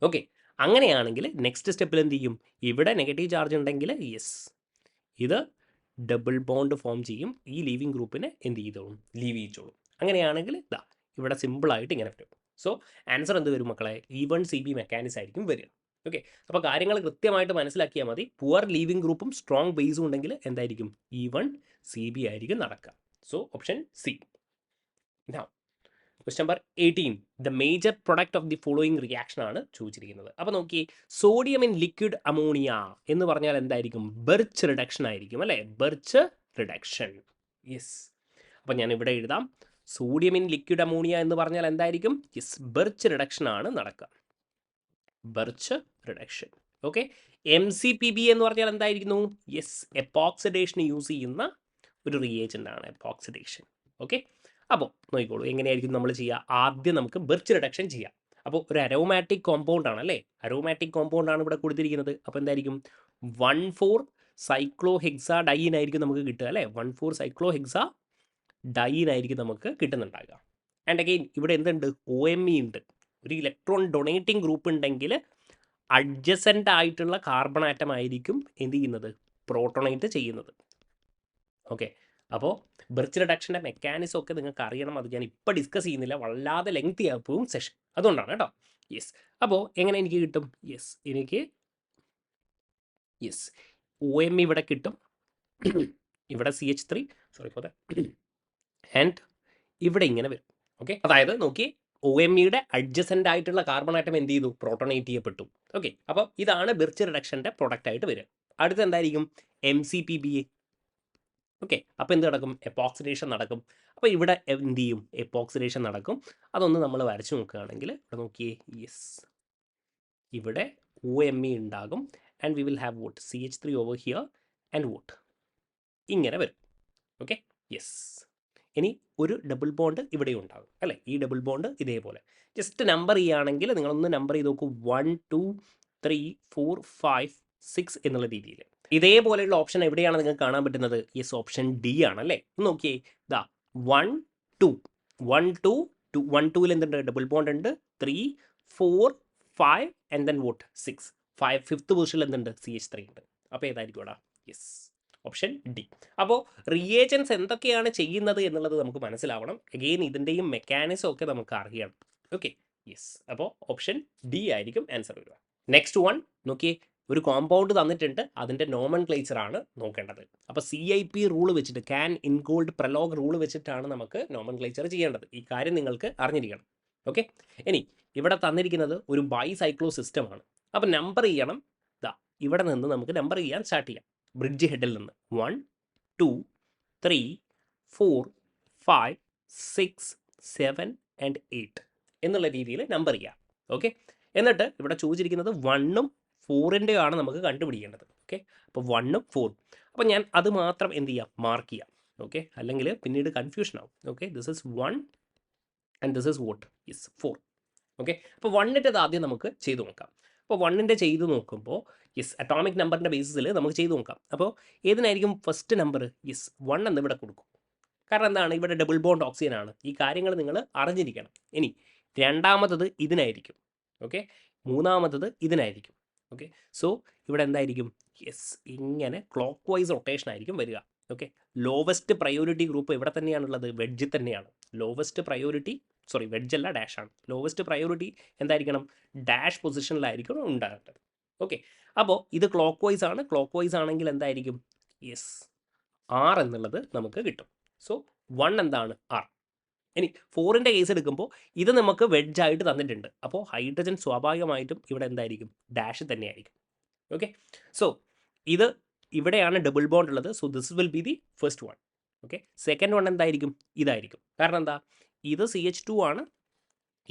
Okay, അങ്ങനെയാണെങ്കിൽ നെക്സ്റ്റ് സ്റ്റെപ്പിൽ എന്ത് ചെയ്യും, ഇവിടെ നെഗറ്റീവ് ചാർജ് ഉണ്ടെങ്കിൽ യെസ് ഇത് ഡബിൾ ബോണ്ട് ഫോം ചെയ്യും, ഈ ലീവിങ് ഗ്രൂപ്പിനെ എന്ത് ചെയ്തോളും, ലീവ് ചെയ്തോളും. അങ്ങനെയാണെങ്കിൽ ഇതാ ഇവിടെ സിമ്പിളായിട്ട് ഇങ്ങനെ വരും. സോ ആൻസർ എന്ത് വരും മക്കളെ, E1CB മെക്കാനിസം ആയിരിക്കും വരിക. ഓക്കെ, അപ്പോൾ കാര്യങ്ങൾ കൃത്യമായിട്ട് മനസ്സിലാക്കിയാൽ മതി. പുവർ ലീവിങ് ഗ്രൂപ്പും സ്ട്രോങ് ബേസും ഉണ്ടെങ്കിൽ എന്തായിരിക്കും, E1CB ആയിരിക്കും നടക്കുക. So option C. Now question number 18. The major product of the following reaction ആണ് ചോദിച്ചിരിക്കുന്നത്. അപ്പോൾ നോക്കി, സോഡിയം ഇൻ ലിക്വിഡ് അമോണിയ എന്ന് പറഞ്ഞാൽ എന്തായിരിക്കും, ബെർച്ച് റിഡക്ഷൻ ആയിരിക്കും അല്ലേ, ബെർച്ച് റിഡക്ഷൻ. യെസ്, അപ്പോൾ ഞാൻ ഇവിടെ എഴുതാം, സോഡിയം ഇൻ ലിക്വിഡ് അമോണിയ എന്ന് പറഞ്ഞാൽ എന്തായിരിക്കും, യെസ് ബെർച്ച് റിഡക്ഷൻ ആണ് നടക്കുക, ബെർച്ച് റിഡക്ഷൻ. ഓക്കെ, MCPB എന്ന് പറഞ്ഞാൽ എന്തായിരിക്കുന്നു, യെസ് എപ്പോക്സിഡേഷൻ യൂസ് ചെയ്യുന്ന ഒരു റിയേജൻ്റ് ആണ് എപ്പോക്സിഡേഷൻ. ഓക്കെ, അപ്പോൾ നോക്കിക്കോളൂ എങ്ങനെയായിരിക്കും നമ്മൾ ചെയ്യുക. ആദ്യം നമുക്ക് ബെർച്ച് റിഡക്ഷൻ ചെയ്യാം. അപ്പോൾ ഒരു അരോമാറ്റിക് കോമ്പൗണ്ട് ആണ് അല്ലേ, അരോമാറ്റിക് കോമ്പൗണ്ട് ആണ് ഇവിടെ കൊടുത്തിരിക്കുന്നത്. അപ്പോൾ എന്തായിരിക്കും, 1,4-സൈക്ലോഹെക്സാഡൈൻ ആയിരിക്കും നമുക്ക് കിട്ടുക അല്ലേ, 1,4-സൈക്ലോഹെക്സാഡൈൻ ആയിരിക്കും നമുക്ക് കിട്ടുന്നുണ്ടാകുക. ആൻഡ് അഗെയിൻ ഇവിടെ എന്തുണ്ട്, OMe ഉണ്ട്. ഒരു ഇലക്ട്രോൺ ഡൊണേറ്റിംഗ് ഗ്രൂപ്പ് ഉണ്ടെങ്കിൽ അഡ്ജസൻ്റ് ആയിട്ടുള്ള കാർബൺ ആറ്റം ആയിരിക്കും എന്ത് ചെയ്യുന്നത്, പ്രോട്ടോണേറ്റ് ചെയ്യുന്നത്. ഓക്കെ, അപ്പോൾ ബെർച്ച് റിഡക്ഷൻ്റെ മെക്കാനിസം ഒക്കെ നിങ്ങൾക്ക് അറിയണം, അത് ഞാൻ ഇപ്പോൾ ഡിസ്കസ് ചെയ്യുന്നില്ല, വല്ലാതെ ലെങ്തി ആവും സെഷൻ, അതുകൊണ്ടാണ് കേട്ടോ. യെസ്, അപ്പോൾ എങ്ങനെ എനിക്ക് കിട്ടും, യെസ് എനിക്ക് യെസ് OMe ഇവിടെ കിട്ടും, ഇവിടെ CH3 sorry for that, and ഇവിടെ ഇങ്ങനെ വരും. ഓക്കെ, അതായത് നോക്കി OMeയുടെ അഡ്ജസൻ്റ് ആയിട്ടുള്ള കാർബൺ ആറ്റം എന്ത് ചെയ്തു, പ്രോട്ടോണേറ്റ് ചെയ്യപ്പെട്ടു. ഓക്കെ, അപ്പോൾ ഇതാണ് ബിർച്ച് റിഡക്ഷൻ്റെ പ്രൊഡക്റ്റ് ആയിട്ട് വരിക. അടുത്ത് എന്തായിരിക്കും, MCPBA. ഓക്കെ, അപ്പോൾ എന്ത് നടക്കും, എപ്പോക്സിഡേഷൻ നടക്കും. അപ്പോൾ ഇവിടെ എന്ത് ചെയ്യും, എപ്പോക്സിഡേഷൻ നടക്കും. അതൊന്ന് നമ്മൾ വരച്ചു നോക്കുകയാണെങ്കിൽ ഇവിടെ നോക്കിയേ, യെസ്, ഇവിടെ OMe ഉണ്ടാകും. And we will have vote CH3 over here and vote ഇങ്ങനെ വരും. Okay, yes. ഇനി ഒരു ഡബിൾ ബോണ്ട് ഇവിടെ ഉണ്ടാകും അല്ലേ, ഈ ഡബിൾ ബോണ്ട് ഇതേപോലെ ജസ്റ്റ് നമ്പർ ചെയ്യുകയാണെങ്കിൽ നിങ്ങളൊന്ന് നമ്പർ ചെയ്ത് നോക്കൂ, 1 2 3 4 5 6 എന്നുള്ള രീതിയിൽ. ഇതേപോലെയുള്ള ഓപ്ഷൻ എവിടെയാണ് നിങ്ങൾക്ക് കാണാൻ പറ്റുന്നത്, യെസ്, ഓപ്ഷൻ ഡി ആണ് അല്ലേ. നോക്കിയേ, ഇതാ 1 2 1 2 2 1 2ൽ എന്തുണ്ട്, ഡബിൾ ബോണ്ട് ഉണ്ട്. 3 4 5 ആൻഡ് ദെൻ വോട്ട് 6 5 ഫിഫ്ത്ത് പൊസിഷനിൽ എന്തുണ്ട്, CH3 ഉണ്ട്. അപ്പോൾ ഏതായിരിക്കും ഇവിടെ, യെസ്, ഓപ്ഷൻ ഡി. അപ്പോൾ റിയേജൻസ് എന്തൊക്കെയാണ് ചെയ്യുന്നത് എന്നുള്ളത് നമുക്ക് മനസ്സിലാവണം. അഗെയിൻ ഇതിൻ്റെയും മെക്കാനിസം ഒക്കെ നമുക്ക് അറിയണം. ഓക്കെ, യെസ്, അപ്പോൾ ഓപ്ഷൻ ഡി ആയിരിക്കും ആൻസർ വരിക. നെക്സ്റ്റ് വൺ നോക്കിയേ, ഒരു കോമ്പൗണ്ട് തന്നിട്ടുണ്ട്, അതിൻ്റെ നോമൻക്ലേച്ചർ ആണ് നോക്കേണ്ടത്. അപ്പോൾ CIP റൂൾ വെച്ചിട്ട്, ക്യാൻ ഇൻകോൾഡ് പ്രലോഗ് റൂൾ വെച്ചിട്ടാണ് നമുക്ക് നോമൻക്ലേച്ചർ ചെയ്യേണ്ടത്. ഈ കാര്യം നിങ്ങൾക്ക് അറിഞ്ഞിരിക്കണം. ഓക്കെ, ഇനി ഇവിടെ തന്നിരിക്കുന്നത് ഒരു ബൈസൈക്ലോ സിസ്റ്റമാണ്. അപ്പോൾ നമ്പർ ചെയ്യണം. ഇതാ ഇവിടെ നിന്ന് നമുക്ക് നമ്പർ ചെയ്യാൻ സ്റ്റാർട്ട് ചെയ്യാം. ബ്രിഡ്ജ് ഹെഡിൽ നിന്ന് 1 2 3 4 5 6 7 ആൻഡ് 8 എന്നുള്ള രീതിയിൽ നമ്പർ ചെയ്യാം. ഓക്കെ, എന്നിട്ട് ഇവിടെ ചോദിച്ചിരിക്കുന്നത് 1ഉം 4ൻ്റെയും ആണ് നമുക്ക് കണ്ടുപിടിക്കേണ്ടത്. ഓക്കെ, അപ്പോൾ 1ഉം 4ഉം. അപ്പോൾ ഞാൻ അത് മാത്രം എന്ത് ചെയ്യാം, മാർക്ക് ചെയ്യാം. ഓക്കെ, അല്ലെങ്കിൽ പിന്നീട് കൺഫ്യൂഷൻ ആവും. Okay, this is 1 and this is what, yes, 4. Okay, അപ്പോൾ 1ൻ്റെ ആദ്യം നമുക്ക് ചെയ്തു നോക്കാം. അപ്പോൾ 1ൻ്റെ ചെയ്ത് നോക്കുമ്പോൾ യെസ്, അറ്റോമിക് നമ്പറിൻ്റെ ബേസിസിൽ നമുക്ക് ചെയ്ത് നോക്കാം. അപ്പോൾ ഏതിനായിരിക്കും ഫസ്റ്റ് നമ്പർ, യെസ്, 1 എന്ന് ഇവിടെ കൊടുക്കും. കാരണം എന്താണ്, ഇവിടെ ഡബിൾ ബോണ്ട് ഓക്സിജൻ ആണ്. ഈ കാര്യങ്ങൾ നിങ്ങൾ അറിഞ്ഞിരിക്കണം. ഇനി രണ്ടാമത്തത് ഇതിനായിരിക്കും. ഓക്കെ, മൂന്നാമത്തത് ഇതിനായിരിക്കും. ഓക്കെ, സോ ഇവിടെ എന്തായിരിക്കും, യെസ്, ഇങ്ങനെ ക്ലോക്ക് വൈസ് റൊട്ടേഷൻ ആയിരിക്കും വരിക. ഓക്കെ, ലോവസ്റ്റ് പ്രയോറിറ്റി ഗ്രൂപ്പ് ഇവിടെ തന്നെയാണുള്ളത്, വെഡ്ജിൽ തന്നെയാണ്. ലോവസ്റ്റ് പ്രയോറിറ്റി, സോറി, വെഡ്ജ് അല്ല, ഡാഷ് ആണ്. ലോവസ്റ്റ് പ്രയോറിറ്റി എന്തായിരിക്കണം, ഡാഷ് പൊസിഷനിലായിരിക്കും ഉണ്ടാകേണ്ടത്. ഓക്കെ, അപ്പോൾ ഇത് ക്ലോക്ക് വൈസ് ആണ്. ക്ലോക്ക് വൈസ് ആണെങ്കിൽ എന്തായിരിക്കും, യെസ്, R എന്നുള്ളത് നമുക്ക് കിട്ടും. സോ 1 എന്താണ്, R. ഇനി 4ൻ്റെ കേസ് എടുക്കുമ്പോൾ ഇത് നമുക്ക് വെഡ്ജായിട്ട് തന്നിട്ടുണ്ട്. അപ്പോൾ ഹൈഡ്രജൻ സ്വാഭാവികമായിട്ടും ഇവിടെ എന്തായിരിക്കും, ഡാഷ് തന്നെയായിരിക്കും. ഓക്കെ, സോ ഇത് ഇവിടെയാണ് ഡബിൾ ബോണ്ട് ഉള്ളത്. So this will be the first one. Okay, second one എന്തായിരിക്കും, ഇതായിരിക്കും. കാരണം എന്താ, ഇത് CH2 ആണ്,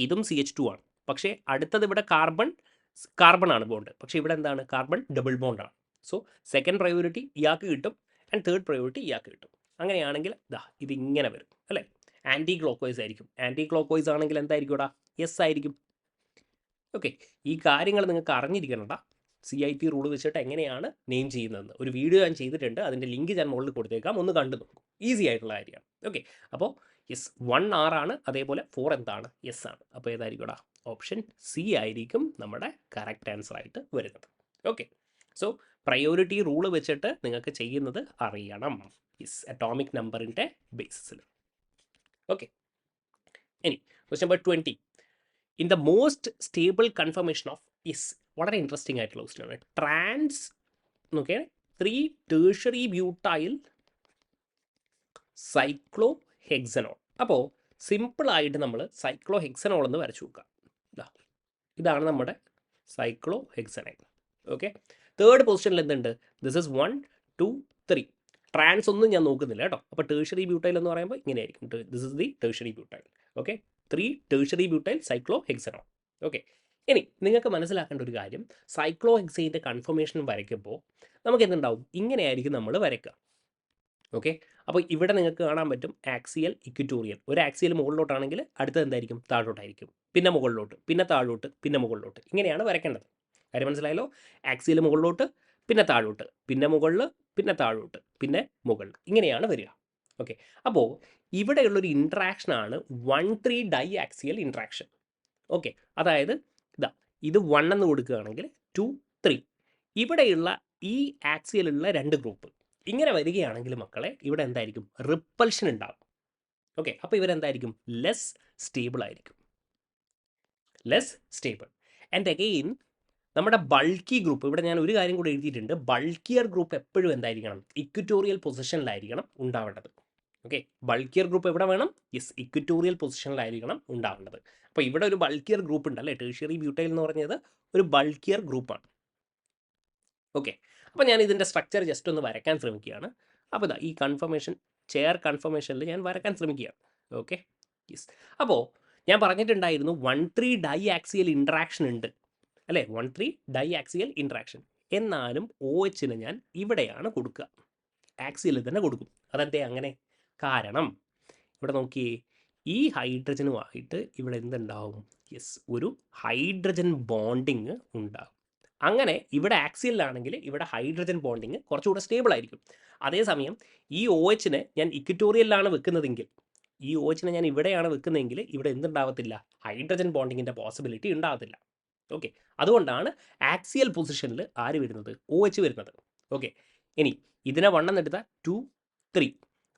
ഇതും CH2 ആണ്. പക്ഷേ അടുത്തത് ഇവിടെ കാർബൺ ആണ് ബോണ്ട്. പക്ഷേ ഇവിടെ എന്താണ്, കാർബൺ ഡബിൾ ബോണ്ടാണ്. സോ സെക്കൻഡ് പ്രയോറിറ്റി ഇയാൾക്ക് കിട്ടും ആൻഡ് തേർഡ് പ്രയോറിറ്റി ഇയാൾക്ക് കിട്ടും. അങ്ങനെയാണെങ്കിൽ ഇതാ ഇതിങ്ങനെ വരും അല്ലേ, ആൻറ്റി ക്ലോക്ക് വൈസ് ആയിരിക്കും. ആൻറ്റി ക്ലോക്ക് വൈസ് ആണെങ്കിൽ എന്തായിരിക്കും ഇവിടെ, യെസ് ആയിരിക്കും. ഓക്കെ, ഈ കാര്യങ്ങൾ നിങ്ങൾക്ക് അറിഞ്ഞിരിക്കണണ്ട. CIP റൂൾ വെച്ചിട്ട് എങ്ങനെയാണ് നെയിം ചെയ്യുന്നതെന്ന് ഒരു വീഡിയോ ഞാൻ ചെയ്തിട്ടുണ്ട്. അതിൻ്റെ ലിങ്ക് ഞാൻ മുകളിൽ കൊടുത്തേക്കാം, ഒന്ന് കണ്ടു നോക്കും. ഈസി ആയിട്ടുള്ള കാര്യമാണ്. ഓക്കെ, അപ്പോൾ യെസ്, 1 R ആണ്. അതേപോലെ 4 എന്താണ്, യെസ് ആണ്. അപ്പോൾ ഏതായിരിക്കും ഇവിടെ, ഓപ്ഷൻ സി ആയിരിക്കും നമ്മുടെ കറക്റ്റ് ആൻസർ ആയിട്ട് വരുന്നത്. ഓക്കെ, സോ പ്രയോറിറ്റി റൂൾ വെച്ചിട്ട് നിങ്ങൾക്ക് ചെയ്യുന്നത് അറിയണം, യെസ്, അറ്റോമിക് നമ്പറിൻ്റെ ബേസിസിൽ. ഓക്കെ, ഇനി question number 20. In the most stable confirmation of, yes, വളരെ ഇൻട്രസ്റ്റിംഗ് ആയിട്ടുള്ള ക്വസ്റ്റ്യൻ ആണ്. ട്രാൻസ് നോക്കിയാൽ 3 ടേഴ്ഷറി ബ്യൂട്ടൈൽ സൈക്ലോ ഹെക്സനോൾ. അപ്പോൾ സിമ്പിളായിട്ട് നമ്മൾ സൈക്ലോ ഹെക്സനോൾ എന്ന് വരച്ചു നോക്കാം. ഇതാണ് നമ്മുടെ സൈക്ലോ ഹെക്സനൈൽ. ഓക്കെ, തേർഡ് പൊസിഷനിൽ എന്തുണ്ട്, ദിസ് ഇസ് 1 2 3. ട്രാൻസ് ഒന്നും ഞാൻ നോക്കുന്നില്ല കേട്ടോ. അപ്പോൾ ടേഴ്ഷറി ബ്യൂട്ടൈൽ എന്ന് പറയുമ്പോൾ ഇങ്ങനെയായിരിക്കും, this is the tertiary butyl. Okay, 3 tertiary butyl cyclohexanol. Okay, ഇനി നിങ്ങൾക്ക് മനസ്സിലാക്കേണ്ട ഒരു കാര്യം, സൈക്ലോ ഹെക്സൈൻ്റെ കൺഫർമേഷൻ വരയ്ക്കുമ്പോൾ നമുക്ക് എന്തുണ്ടാവും, ഇങ്ങനെയായിരിക്കും നമ്മൾ വരയ്ക്കുക. ഓക്കെ, അപ്പോൾ ഇവിടെ നിങ്ങൾക്ക് കാണാൻ പറ്റും ആക്സിയൽ, ഇക്വിറ്റോറിയൽ. ഒരു ആക്സിയൽ മുകളിലോട്ടാണെങ്കിൽ അടുത്തത് എന്തായിരിക്കും, താഴോട്ടായിരിക്കും. പിന്നെ മുകളിലോട്ട്, പിന്നെ താഴോട്ട്, പിന്നെ മുകളിലോട്ട്. ഇങ്ങനെയാണ് വരയ്ക്കേണ്ടത്. കാര്യം മനസ്സിലായല്ലോ. ആക്സിയൽ മുകളിലോട്ട്, പിന്നെ താഴോട്ട്, പിന്നെ മുകളിൽ, പിന്നെ താഴോട്ട്, പിന്നെ മുകളിൽ, ഇങ്ങനെയാണ് വരിക. ഓക്കെ, അപ്പോൾ ഇവിടെയുള്ളൊരു ഇൻട്രാക്ഷനാണ് 1,3 ഡൈ ആക്സിയൽ ഇൻട്രാക്ഷൻ. ഓക്കെ, അതായത് ഇതാ ഇത് 1 എന്ന് കൊടുക്കുകയാണെങ്കിൽ 2 3. ഇവിടെയുള്ള ഈ ആക്സിയലുള്ള 2 ഗ്രൂപ്പ് ഇങ്ങനെ വരികയാണെങ്കിൽ മക്കളെ ഇവിടെ എന്തായിരിക്കും, റിപ്പൾഷൻ ഉണ്ടാകും. ഓക്കെ, അപ്പോൾ ഇവരെന്തായിരിക്കും, ലെസ് സ്റ്റേബിൾ ആയിരിക്കും, ലെസ് സ്റ്റേബിൾ. ആൻഡ് അഗെയിൻ നമ്മുടെ ബൾക്കി ഗ്രൂപ്പ്, ഇവിടെ ഞാൻ ഒരു കാര്യം കൂടി എഴുതിയിട്ടുണ്ട്, ബൾക്കിയർ ഗ്രൂപ്പ് എപ്പോഴും എന്തായിരിക്കണം, ഇക്വിറ്റോറിയൽ പൊസിഷനിലായിരിക്കണം ഉണ്ടാവേണ്ടത്. ഓക്കെ, ബൾക്കിയർ ഗ്രൂപ്പ് എവിടെ വേണം? യെസ്, ഇക്വറ്റോറിയൽ പൊസിഷനിലായിരിക്കണം ഉണ്ടാവേണ്ടത്. അപ്പോൾ ഇവിടെ ഒരു ബൾക്കിയർ ഗ്രൂപ്പ് ഉണ്ട് അല്ലേ, ടെർഷ്യറി ബ്യൂട്ടൈൽ എന്ന് പറഞ്ഞത് ഒരു ബൾക്കിയർ ഗ്രൂപ്പാണ്. ഓക്കെ, അപ്പോൾ ഞാൻ ഇതിൻ്റെ സ്ട്രക്ചർ ജസ്റ്റ് ഒന്ന് വരയ്ക്കാൻ ശ്രമിക്കുകയാണ്. അപ്പോൾ ഇതാ ഈ കൺഫർമേഷൻ ചെയർ കൺഫർമേഷനിൽ ഞാൻ വരയ്ക്കാൻ ശ്രമിക്കുകയാണ്. Okay, yes. അപ്പോൾ ഞാൻ പറഞ്ഞിട്ടുണ്ടായിരുന്നു 1,3 ഡൈ ആക്സിയൽ ഇൻട്രാക്ഷൻ ഉണ്ട് അല്ലേ, 1,3 ഡൈ ആക്സിയൽ ഇൻട്രാക്ഷൻ. എന്നാലും OH ഞാൻ ഇവിടെയാണ് കൊടുക്കുക, ആക്സിയലിൽ തന്നെ കൊടുക്കും. അതെന്തേ അങ്ങനെ? കാരണം ഇവിടെ നോക്കിയേ, ഈ ഹൈഡ്രജനുമായിട്ട് ഇവിടെ എന്തുണ്ടാവും? യെസ്, ഒരു ഹൈഡ്രജൻ ബോണ്ടിങ് ഉണ്ടാകും. അങ്ങനെ ഇവിടെ ആക്സിയലിലാണെങ്കിൽ ഇവിടെ ഹൈഡ്രജൻ ബോണ്ടിങ് കുറച്ചുകൂടെ സ്റ്റേബിൾ ആയിരിക്കും. അതേസമയം ഈ OH ഞാൻ ഇക്വറ്റോറിയലിലാണ് വെക്കുന്നതെങ്കിൽ, ഈ OH ഞാൻ ഇവിടെയാണ് വെക്കുന്നതെങ്കിൽ ഇവിടെ എന്തുണ്ടാവത്തില്ല? ഹൈഡ്രജൻ ബോണ്ടിങ്ങിൻ്റെ പോസിബിലിറ്റി ഉണ്ടാകത്തില്ല. ഓക്കെ, അതുകൊണ്ടാണ് ആക്സിയൽ പൊസിഷനിൽ ആര് വരുന്നത്? OH വരുന്നത്. ഓക്കെ, ഇനി ഇതിനെ 1 എന്ന് എടുത്താൽ 2, 3.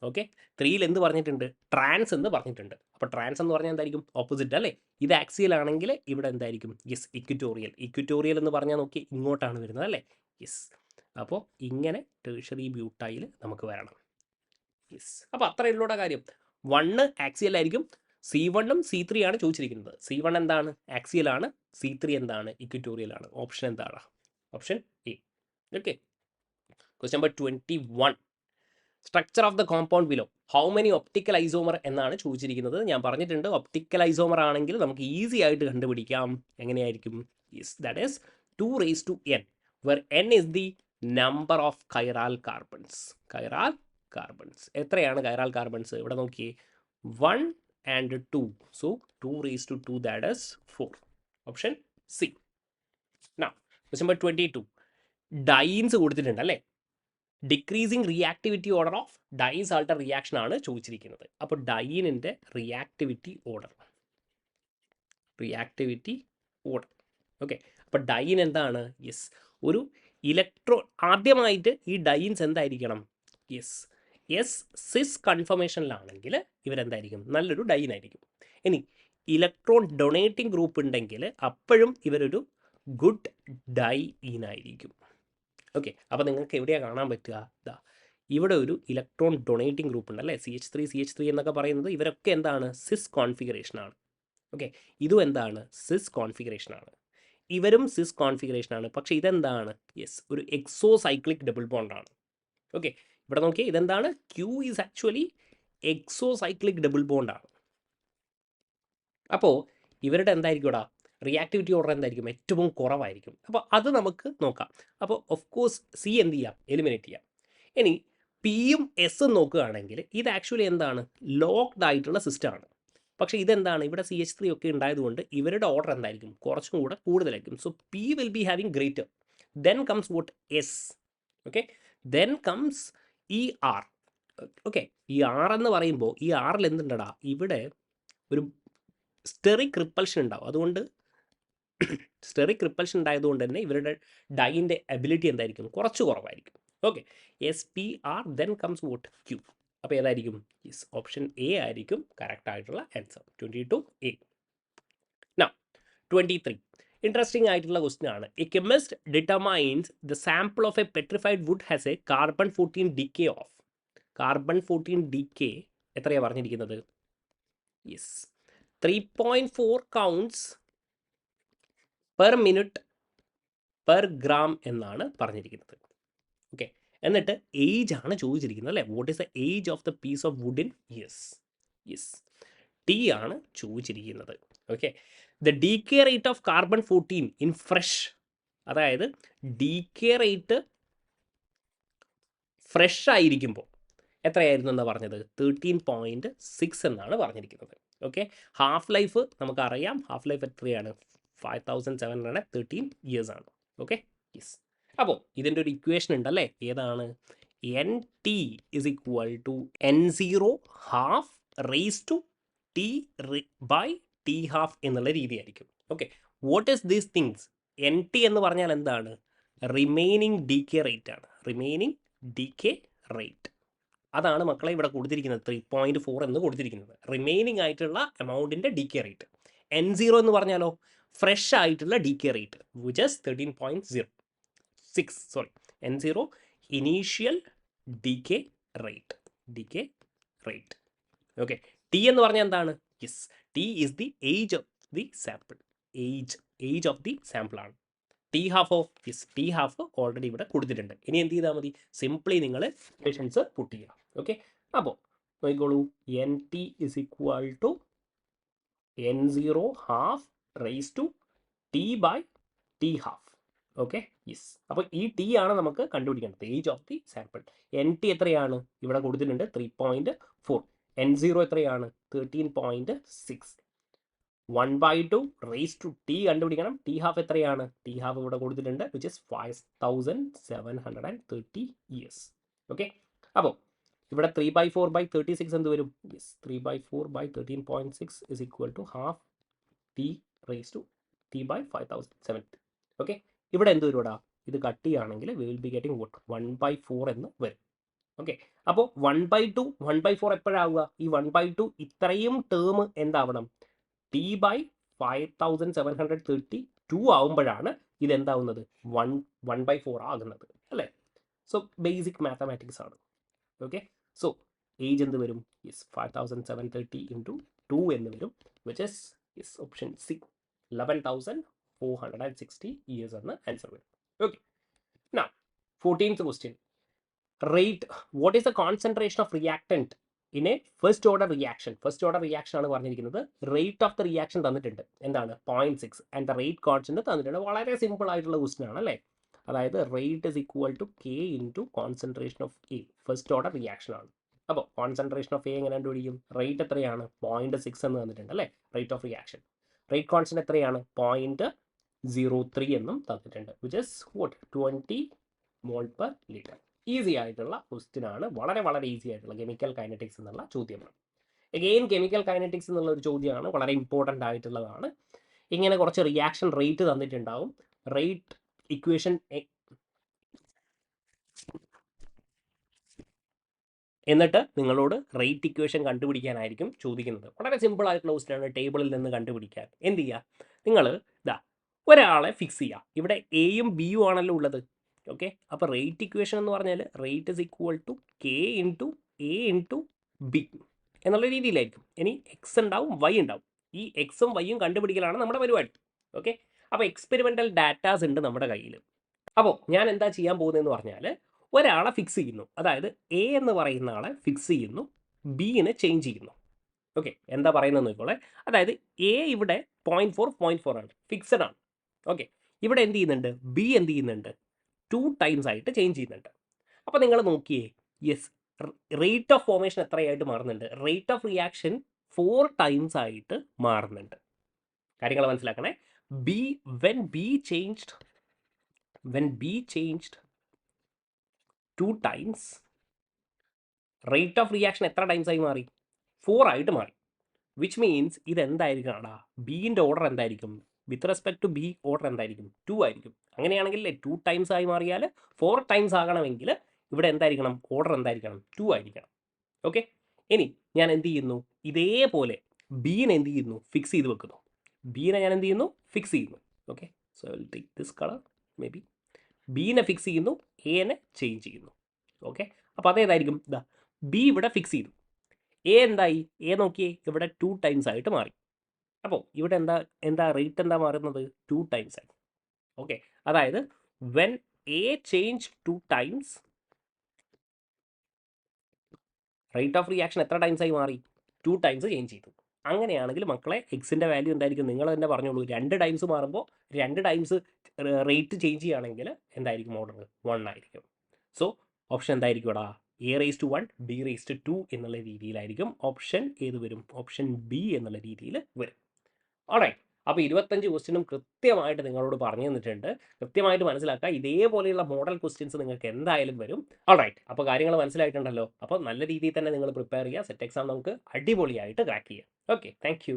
ഓക്കെ, 3ൽ എന്ത് പറഞ്ഞിട്ടുണ്ട്? ട്രാൻസ് എന്ന് പറഞ്ഞിട്ടുണ്ട്. അപ്പോൾ ട്രാൻസ് എന്ന് പറഞ്ഞാൽ എന്തായിരിക്കും? ഓപ്പോസിറ്റ് അല്ലേ. ഇത് ആക്സിയൽ ആണെങ്കിൽ ഇവിടെ എന്തായിരിക്കും? Yes, equatorial. ഇക്വറ്റോറിയൽ എന്ന് പറഞ്ഞാൽ നോക്കി ഇങ്ങോട്ടാണ് വരുന്നത് അല്ലേ. യെസ്, അപ്പോൾ ഇങ്ങനെ ടെർഷ്യറി ബ്യൂട്ടൈൽ നമുക്ക് വരണം. യെസ്, അപ്പോൾ അത്രയുള്ള കാര്യം. 1 ആക്സിയൽ ആയിരിക്കും, C1ഉം C3 ആണ് ചോദിച്ചിരിക്കുന്നത്. C1 എന്താണ്? ആക്സിയലാണ്. C3 എന്താണ്? ഇക്വറ്റോറിയൽ ആണ്. ഓപ്ഷൻ എന്താണ്? Option A. Okay, question number 21. Structure of the compound below how many optical isomer എന്നാണ് ചോദിച്ചിരിക്കുന്നത്. ഞാൻ പറഞ്ഞിട്ടുണ്ട്, ഒപ്റ്റിക്കൽ ഐസോമർ ആണെങ്കിൽ നമുക്ക് ഈസി ആയിട്ട് കണ്ടുപിടിക്കാം. എങ്ങനെയായിരിക്കും? Yes, that is 2n, where n is the number of chiral carbons. Chiral carbons എത്രയാണ് chiral carbons? ഇവിടെ നോക്കിയേ, 1 and 2. So 2^2, that is 4. Option C. Now, question number 22. Dienes കൊടുത്തിട്ടുണ്ട് അല്ലേ. Decreasing reactivity order of Diels Alder reaction ആണ് ചോദിച്ചിരിക്കുന്നത്. അപ്പോൾ ഡൈനിൻ്റെ reactivity order, okay. അപ്പോൾ ഡൈൻ എന്താണ്? യെസ്, ഒരു ആദ്യമായിട്ട് ഈ ഡൈൻസ് എന്തായിരിക്കണം? യെസ്, സിസ് കൺഫർമേഷനിലാണെങ്കിൽ ഇവരെന്തായിരിക്കും? നല്ലൊരു ഡൈൻ ആയിരിക്കും. ഇനി ഇലക്ട്രോൺ ഡൊണേറ്റിംഗ് ഗ്രൂപ്പ് ഉണ്ടെങ്കിൽ അപ്പോഴും ഇവരൊരു ഗുഡ് ഡൈൻ ആയിരിക്കും. ഓക്കെ, അപ്പോൾ നിങ്ങൾക്ക് എവിടെയാണ് കാണാൻ പറ്റുക? ഇതാ ഇവിടെ ഒരു ഇലക്ട്രോൺ ഡൊണേറ്റിംഗ് ഗ്രൂപ്പ് ഉണ്ട് അല്ലേ, CH3 എന്നൊക്കെ പറയുന്നത്. ഇവരൊക്കെ എന്താണ്? സിസ് കോൺഫിഗറേഷനാണ്. ഓക്കെ, ഇതും എന്താണ്? സിസ് കോൺഫിഗറേഷനാണ്. ഇവരും സിസ് കോൺഫിഗറേഷനാണ്. പക്ഷേ ഇതെന്താണ്? യെസ്, ഒരു എക്സോസൈക്ലിക് ഡബിൾ ബോണ്ടാണ്. ഓക്കെ, ഇവിടെ നോക്കിയേ, ഇതെന്താണ്? Q is actually exocyclic double ബോണ്ടാണ്. അപ്പോൾ ഇവരുടെ എന്തായിരിക്കും ഇവിടെ? റിയാക്ടിവിറ്റി ഓർഡർ എന്തായിരിക്കും? ഏറ്റവും കുറവായിരിക്കും. അപ്പോൾ അത് നമുക്ക് നോക്കാം. അപ്പോൾ ഓഫ് കോഴ്സ് C എന്ത് ചെയ്യാം? എലിമിനേറ്റ് ചെയ്യാം. ഇനി Pയും Sഉം നോക്കുകയാണെങ്കിൽ ഇത് ആക്ച്വലി എന്താണ്? ലോക്ക്ഡ് ആയിട്ടുള്ള സിസ്റ്റമാണ്. പക്ഷേ ഇതെന്താണ്? ഇവിടെ CH3 ഒക്കെ ഉണ്ടായതുകൊണ്ട് ഇവരുടെ ഓർഡർ എന്തായിരിക്കും? കുറച്ചും കൂടെ കൂടുതലായിരിക്കും. So P will be having greater. Then comes vote? S. Okay, then comes ER. Okay, ഈ R എന്ന് പറയുമ്പോൾ ഈ ആറിൽ എന്തുണ്ടടാ? ഇവിടെ ഒരു സ്റ്റെറിക് റിപ്പൽഷൻ ഉണ്ടാവും. അതുകൊണ്ട് സ്റ്റെറിക് റിപ്പൽഷൻ ഉണ്ടായതുകൊണ്ട് തന്നെ ഇവരുടെ ഡൈൻ്റെ എബിലിറ്റി എന്തായിരിക്കും? കുറച്ച് കുറവായിരിക്കും. Okay, SPR then comes what? Q. അപ്പോൾ ഏതായിരിക്കും? യെസ്, ഓപ്ഷൻ എ ആയിരിക്കും കറക്റ്റ് ആയിട്ടുള്ള ആൻസർ. 22A. നൗ 23. ഇൻട്രസ്റ്റിംഗ് ആയിട്ടുള്ള ക്വസ്റ്റ്യൻ ആണ്. A chemist determines the sample of a petrified wood has a carbon-14 decay of carbon-14 decay എത്രയാണ് പറഞ്ഞിരിക്കുന്നത്? Yes, 3.4 counts per minute per gram എന്നാണ് പറഞ്ഞിരിക്കുന്നത്. Okay, എന്നിട്ട് age ആണ് ചോദിച്ചിരിക്കുന്നത് അല്ലേ. What is the age of the piece of wood in years? Yes, T ആണ് ചോദിച്ചിരിക്കുന്നത്. Okay, the decay rate of carbon-14 in fresh, അതായത് ഡീകേ റേറ്റ് ഫ്രഷ് ആയിരിക്കുമ്പോൾ എത്രയായിരുന്നു എന്നാണ് പറഞ്ഞത്? 13.6 എന്നാണ് പറഞ്ഞിരിക്കുന്നത്. ഓക്കെ, ഹാഫ് ലൈഫ് നമുക്കറിയാം. ഹാഫ് ലൈഫ് എത്രയാണ്? 5713 ഇയേഴ്സ് ആണ്. Okay, yes. അപ്പോൾ ഇതിൻ്റെ ഒരു ഇക്വേഷൻ ഉണ്ടല്ലേ, ഏതാണ്? NT is equal to N0 half raised to T/T half എന്നുള്ള രീതിയായിരിക്കും. Okay, what is these things? NT എന്ന് പറഞ്ഞാൽ എന്താണ്? റിമൈനിങ് ഡീകേ റേറ്റ് ആണ്. റിമൈനിങ് ഡീകേ റേറ്റ് അതാണ് മക്കളെ ഇവിടെ കൊടുത്തിരിക്കുന്നത്. 3.4 എന്ന് കൊടുത്തിരിക്കുന്നത് റിമൈനിങ് ആയിട്ടുള്ള എമൗണ്ടിൻ്റെ ഡീകേ റേറ്റ്. N0 എന്ന് പറഞ്ഞാലോ ഫ്രഷ് ആയിട്ടുള്ള decay rate, which is 13.6. N0 initial decay rate. Rate. Okay, T എന്ന് പറഞ്ഞാൽ എന്താണ്? Yes, T is the age of the sample. Age of the sample ആണ്. ടി ഹാഫോ? യെസ്, ടി ഹാഫ് ഓൾറെഡി ഇവിടെ കൊടുത്തിട്ടുണ്ട്. ഇനി എന്ത് ചെയ്താൽ മതി? സിംപ്ലി നിങ്ങൾ ഇക്വേഷൻസ് പുട്ട് ചെയ്യുക. ഓക്കെ, അപ്പോൾ നോക്കിക്കോളൂ, N T is equal to n0 half raise to T by T half. Okay, yes. അപ്പോൾ ഈ ടി ആണ് നമുക്ക് കണ്ടുപിടിക്കേണ്ടത്, age of the sample. N T എത്രയാണ്? ഇവിടെ കൊടുത്തിട്ടുണ്ട് 3.4. n0 എത്രയാണ്? 13.6. 1/2 റേസ് ടു ടി കണ്ടുപിടിക്കണം. ടി ഹാഫ് എത്രയാണ്? ടി ഹാഫ് ഇവിടെ കൊടുത്തിട്ടുണ്ട്, വിച്ച് ഇസ് 5730 ഇയേഴ്സ്. ഓക്കെ, അപ്പോൾ ഇവിടെ 3/4/36 എന്ത് വരും? Yes, 3/4/13.6 is equal to half T raise to T by 5070. Okay, ഇവിടെ എന്ത് വരും? ഇത് കട്ട് ചെയ്യുകയാണെങ്കിൽ we will be getting what 1/4 എന്ന് വരും. ഓക്കെ, അപ്പോൾ 1/2 1/4 എപ്പോഴാവുക? ഈ 1/2 ഇത്രയും ടേം എന്താവണം? T by 5732 ആവുമ്പോഴാണ് ഇതെന്താവുന്നത്? 1/4 ആകുന്നത് അല്ലേ? സോ ബേസിക് മാത്തമാറ്റിക്സ് ആണ്. ഓക്കെ, സോ ഏജ് എന്ത് വരും? യെസ്, 5730 ഇൻറ്റു 2 എന്ന് വരും, which is yes option C, 11,460 years എന്ന് ആൻസർ വരും. Okay, now 14th question. Rate, what is the concentration of reactant in A first order reaction? First order reaction ആണ് പറഞ്ഞിരിക്കുന്നത്. Rate of the reaction തന്നിട്ടുണ്ട്, എന്താണ്? 0.6 and the rate constant തന്നിട്ടുണ്ട്. വളരെ simple ആയിട്ടുള്ള question ആണ് അല്ലേ? അതായത് rate is equal to K into concentration of A. First order reaction ആണ്. അപ്പോൾ കോൺസെൻട്രേഷൻ ഓഫ് എ എങ്ങനെ കണ്ടുപിടിക്കും? റേറ്റ് എത്രയാണ്? 0.6 എന്ന് തന്നിട്ടുണ്ട് അല്ലേ? Rate of reaction. Rate constant എത്രയാണ്? 0.03 എന്നും തന്നിട്ടുണ്ട്, which is what 20 mole per litre. Easy ആയിട്ടുള്ള ക്വസ്റ്റ്യൻ ആണ്, വളരെ വളരെ ഈസി ആയിട്ടുള്ള കെമിക്കൽ കൈനറ്റിക്സ് എന്നുള്ള ചോദ്യമാണ്. എഗെയിൻ കെമിക്കൽ കൈനറ്റിക്സ് എന്നുള്ള ഒരു ചോദ്യമാണ്, വളരെ ഇമ്പോർട്ടൻ്റ് ആയിട്ടുള്ളതാണ്. ഇങ്ങനെ കുറച്ച് റിയാക്ഷൻ റേറ്റ് തന്നിട്ടുണ്ടാവും. റേറ്റ് ഇക്വേഷൻ എന്നിട്ട് നിങ്ങളോട് റേറ്റ് ഇക്വേഷൻ കണ്ടുപിടിക്കാനായിരിക്കും ചോദിക്കുന്നത്. വളരെ സിമ്പിൾ ആയിട്ടുള്ള ക്വസ്റ്റ്യൻ ആണ്, ടേബിളിൽ നിന്ന് കണ്ടുപിടിക്കാൻ. എന്ത് ചെയ്യുക? നിങ്ങൾ ഇതാ ഒരാളെ ഫിക്സ് ചെയ്യുക. ഇവിടെ എയും ബിയും ആണല്ലോ ഉള്ളത്. ഓക്കെ, അപ്പോൾ റേറ്റ് ഇക്വേഷൻ എന്ന് പറഞ്ഞാൽ rate is equal to K into A into B എന്നുള്ള രീതിയിലായിരിക്കും. ഇനി എക്സ് ഉണ്ടാവും, വൈ ഉണ്ടാവും. ഈ എക്സും വൈയും കണ്ടുപിടിക്കലാണ് നമ്മുടെ പരിപാടി. ഓക്കെ, അപ്പോൾ എക്സ്പെരിമെൻ്റൽ ഡാറ്റാസ് ഉണ്ട് നമ്മുടെ കയ്യിൽ. അപ്പോൾ ഞാൻ എന്താ ചെയ്യാൻ പോകുന്നതെന്ന് പറഞ്ഞാൽ ഒരാളെ ഫിക്സ് ചെയ്യുന്നു. അതായത് എ എന്ന് പറയുന്ന ആളെ ഫിക്സ് ചെയ്യുന്നു, ബിനെ ചേഞ്ച് ചെയ്യുന്നു. ഓക്കെ, എന്താ പറയുന്നത് നോക്കിക്കോളെ. അതായത് എ ഇവിടെ 0.4 ആണ്, ഫിക്സഡ് ആണ്. ഓക്കെ, ഇവിടെ എന്ത് ചെയ്യുന്നുണ്ട്? ബി എന്ത് ചെയ്യുന്നുണ്ട്? 2 ടൈംസ് ആയിട്ട് ചേഞ്ച് ചെയ്യുന്നുണ്ട്. അപ്പോൾ നിങ്ങൾ നോക്കിയേ, യെസ്, റേറ്റ് ഓഫ് ഫോർമേഷൻ എത്രയായിട്ട് മാറുന്നുണ്ട്? റേറ്റ് ഓഫ് റിയാക്ഷൻ 4 ടൈംസ് ആയിട്ട് മാറുന്നുണ്ട്. കാര്യങ്ങൾ മനസ്സിലാക്കണേ. when B changed 2 times, rate of reaction എത്ര ടൈംസ് ആയി മാറി? 4 ആയിട്ട് മാറി. വിച്ച് മീൻസ് ഇതെന്തായിരിക്കും? ബീൻ്റെ ഓർഡർ എന്തായിരിക്കും? With respect to B order എന്തായിരിക്കും? 2 ആയിരിക്കും. അങ്ങനെയാണെങ്കിൽ 2 ടൈംസ് ആയി മാറിയാൽ 4 ടൈംസ് ആകണമെങ്കിൽ ഇവിടെ എന്തായിരിക്കണം? ഓർഡർ എന്തായിരിക്കണം? 2 ആയിരിക്കണം. ഓക്കെ, ഇനി ഞാൻ എന്ത് ചെയ്യുന്നു? ഇതേപോലെ ബീനെ എന്ത് ചെയ്യുന്നു? ഫിക്സ് ചെയ്ത് വെക്കുന്നു. ബീനെ ഞാൻ എന്ത് ചെയ്യുന്നു? ഫിക്സ് ചെയ്യുന്നു. Okay, so I will take this colour maybe. ബീനെ ഫിക്സ് ചെയ്യുന്നു, എനെ ചേഞ്ച് ചെയ്യുന്നു. ഓക്കെ, അപ്പോൾ അതേതായിരിക്കും? ഇതാ ബി ഇവിടെ ഫിക്സ് ചെയ്തു, എ എന്തായി? എ നോക്കിയേ, ഇവിടെ 2 ടൈംസ് ആയിട്ട് മാറി. അപ്പോൾ ഇവിടെ എന്താ റേറ്റ് എന്താ മാറുന്നത്? 2 ടൈംസ് ആയി. ഓക്കെ, അതായത് when A change 2 times, rate of reaction എത്ര ടൈംസ് ആയി മാറി? 2 ടൈംസ് ചേഞ്ച് ചെയ്തു. അങ്ങനെയാണെങ്കിൽ മക്കളെ എക്സിൻ്റെ വാല്യൂ എന്തായിരിക്കും? നിങ്ങൾ തന്നെ പറഞ്ഞോളൂ. 2 ടൈംസ് മാറുമ്പോൾ 2 ടൈംസ് റേറ്റ് ചേഞ്ച് ചെയ്യുകയാണെങ്കിൽ എന്തായിരിക്കും ഓർഡർ? 1 ആയിരിക്കും. സോ ഓപ്ഷൻ എന്തായിരിക്കും? A⁻1 B⁻2 എന്നുള്ള രീതിയിലായിരിക്കും ഓപ്ഷൻ ഏത് വരും? ഓപ്ഷൻ ബി എന്നുള്ള രീതിയിൽ വരും. ഓൾറൈറ്റ്, അപ്പോൾ 25 ക്വസ്റ്റ്യനും കൃത്യമായിട്ട് നിങ്ങളോട് പറഞ്ഞു തന്നിട്ടുണ്ട്. കൃത്യമായിട്ട് മനസ്സിലാക്കുക. ഇതേപോലെയുള്ള മോഡൽ ക്വസ്റ്റ്യൻസ് നിങ്ങൾക്ക് എന്തായാലും വരും. ഓൾറൈറ്റ്, അപ്പോൾ കാര്യങ്ങൾ മനസ്സിലായിട്ടുണ്ടല്ലോ. അപ്പോൾ നല്ല രീതിയിൽ തന്നെ നിങ്ങൾ പ്രിപ്പയർ ചെയ്യുക. സെറ്റ് എക്സാം നമുക്ക് അടിപൊളിയായിട്ട് ക്രാക്ക് ചെയ്യാം. Okay, thank you.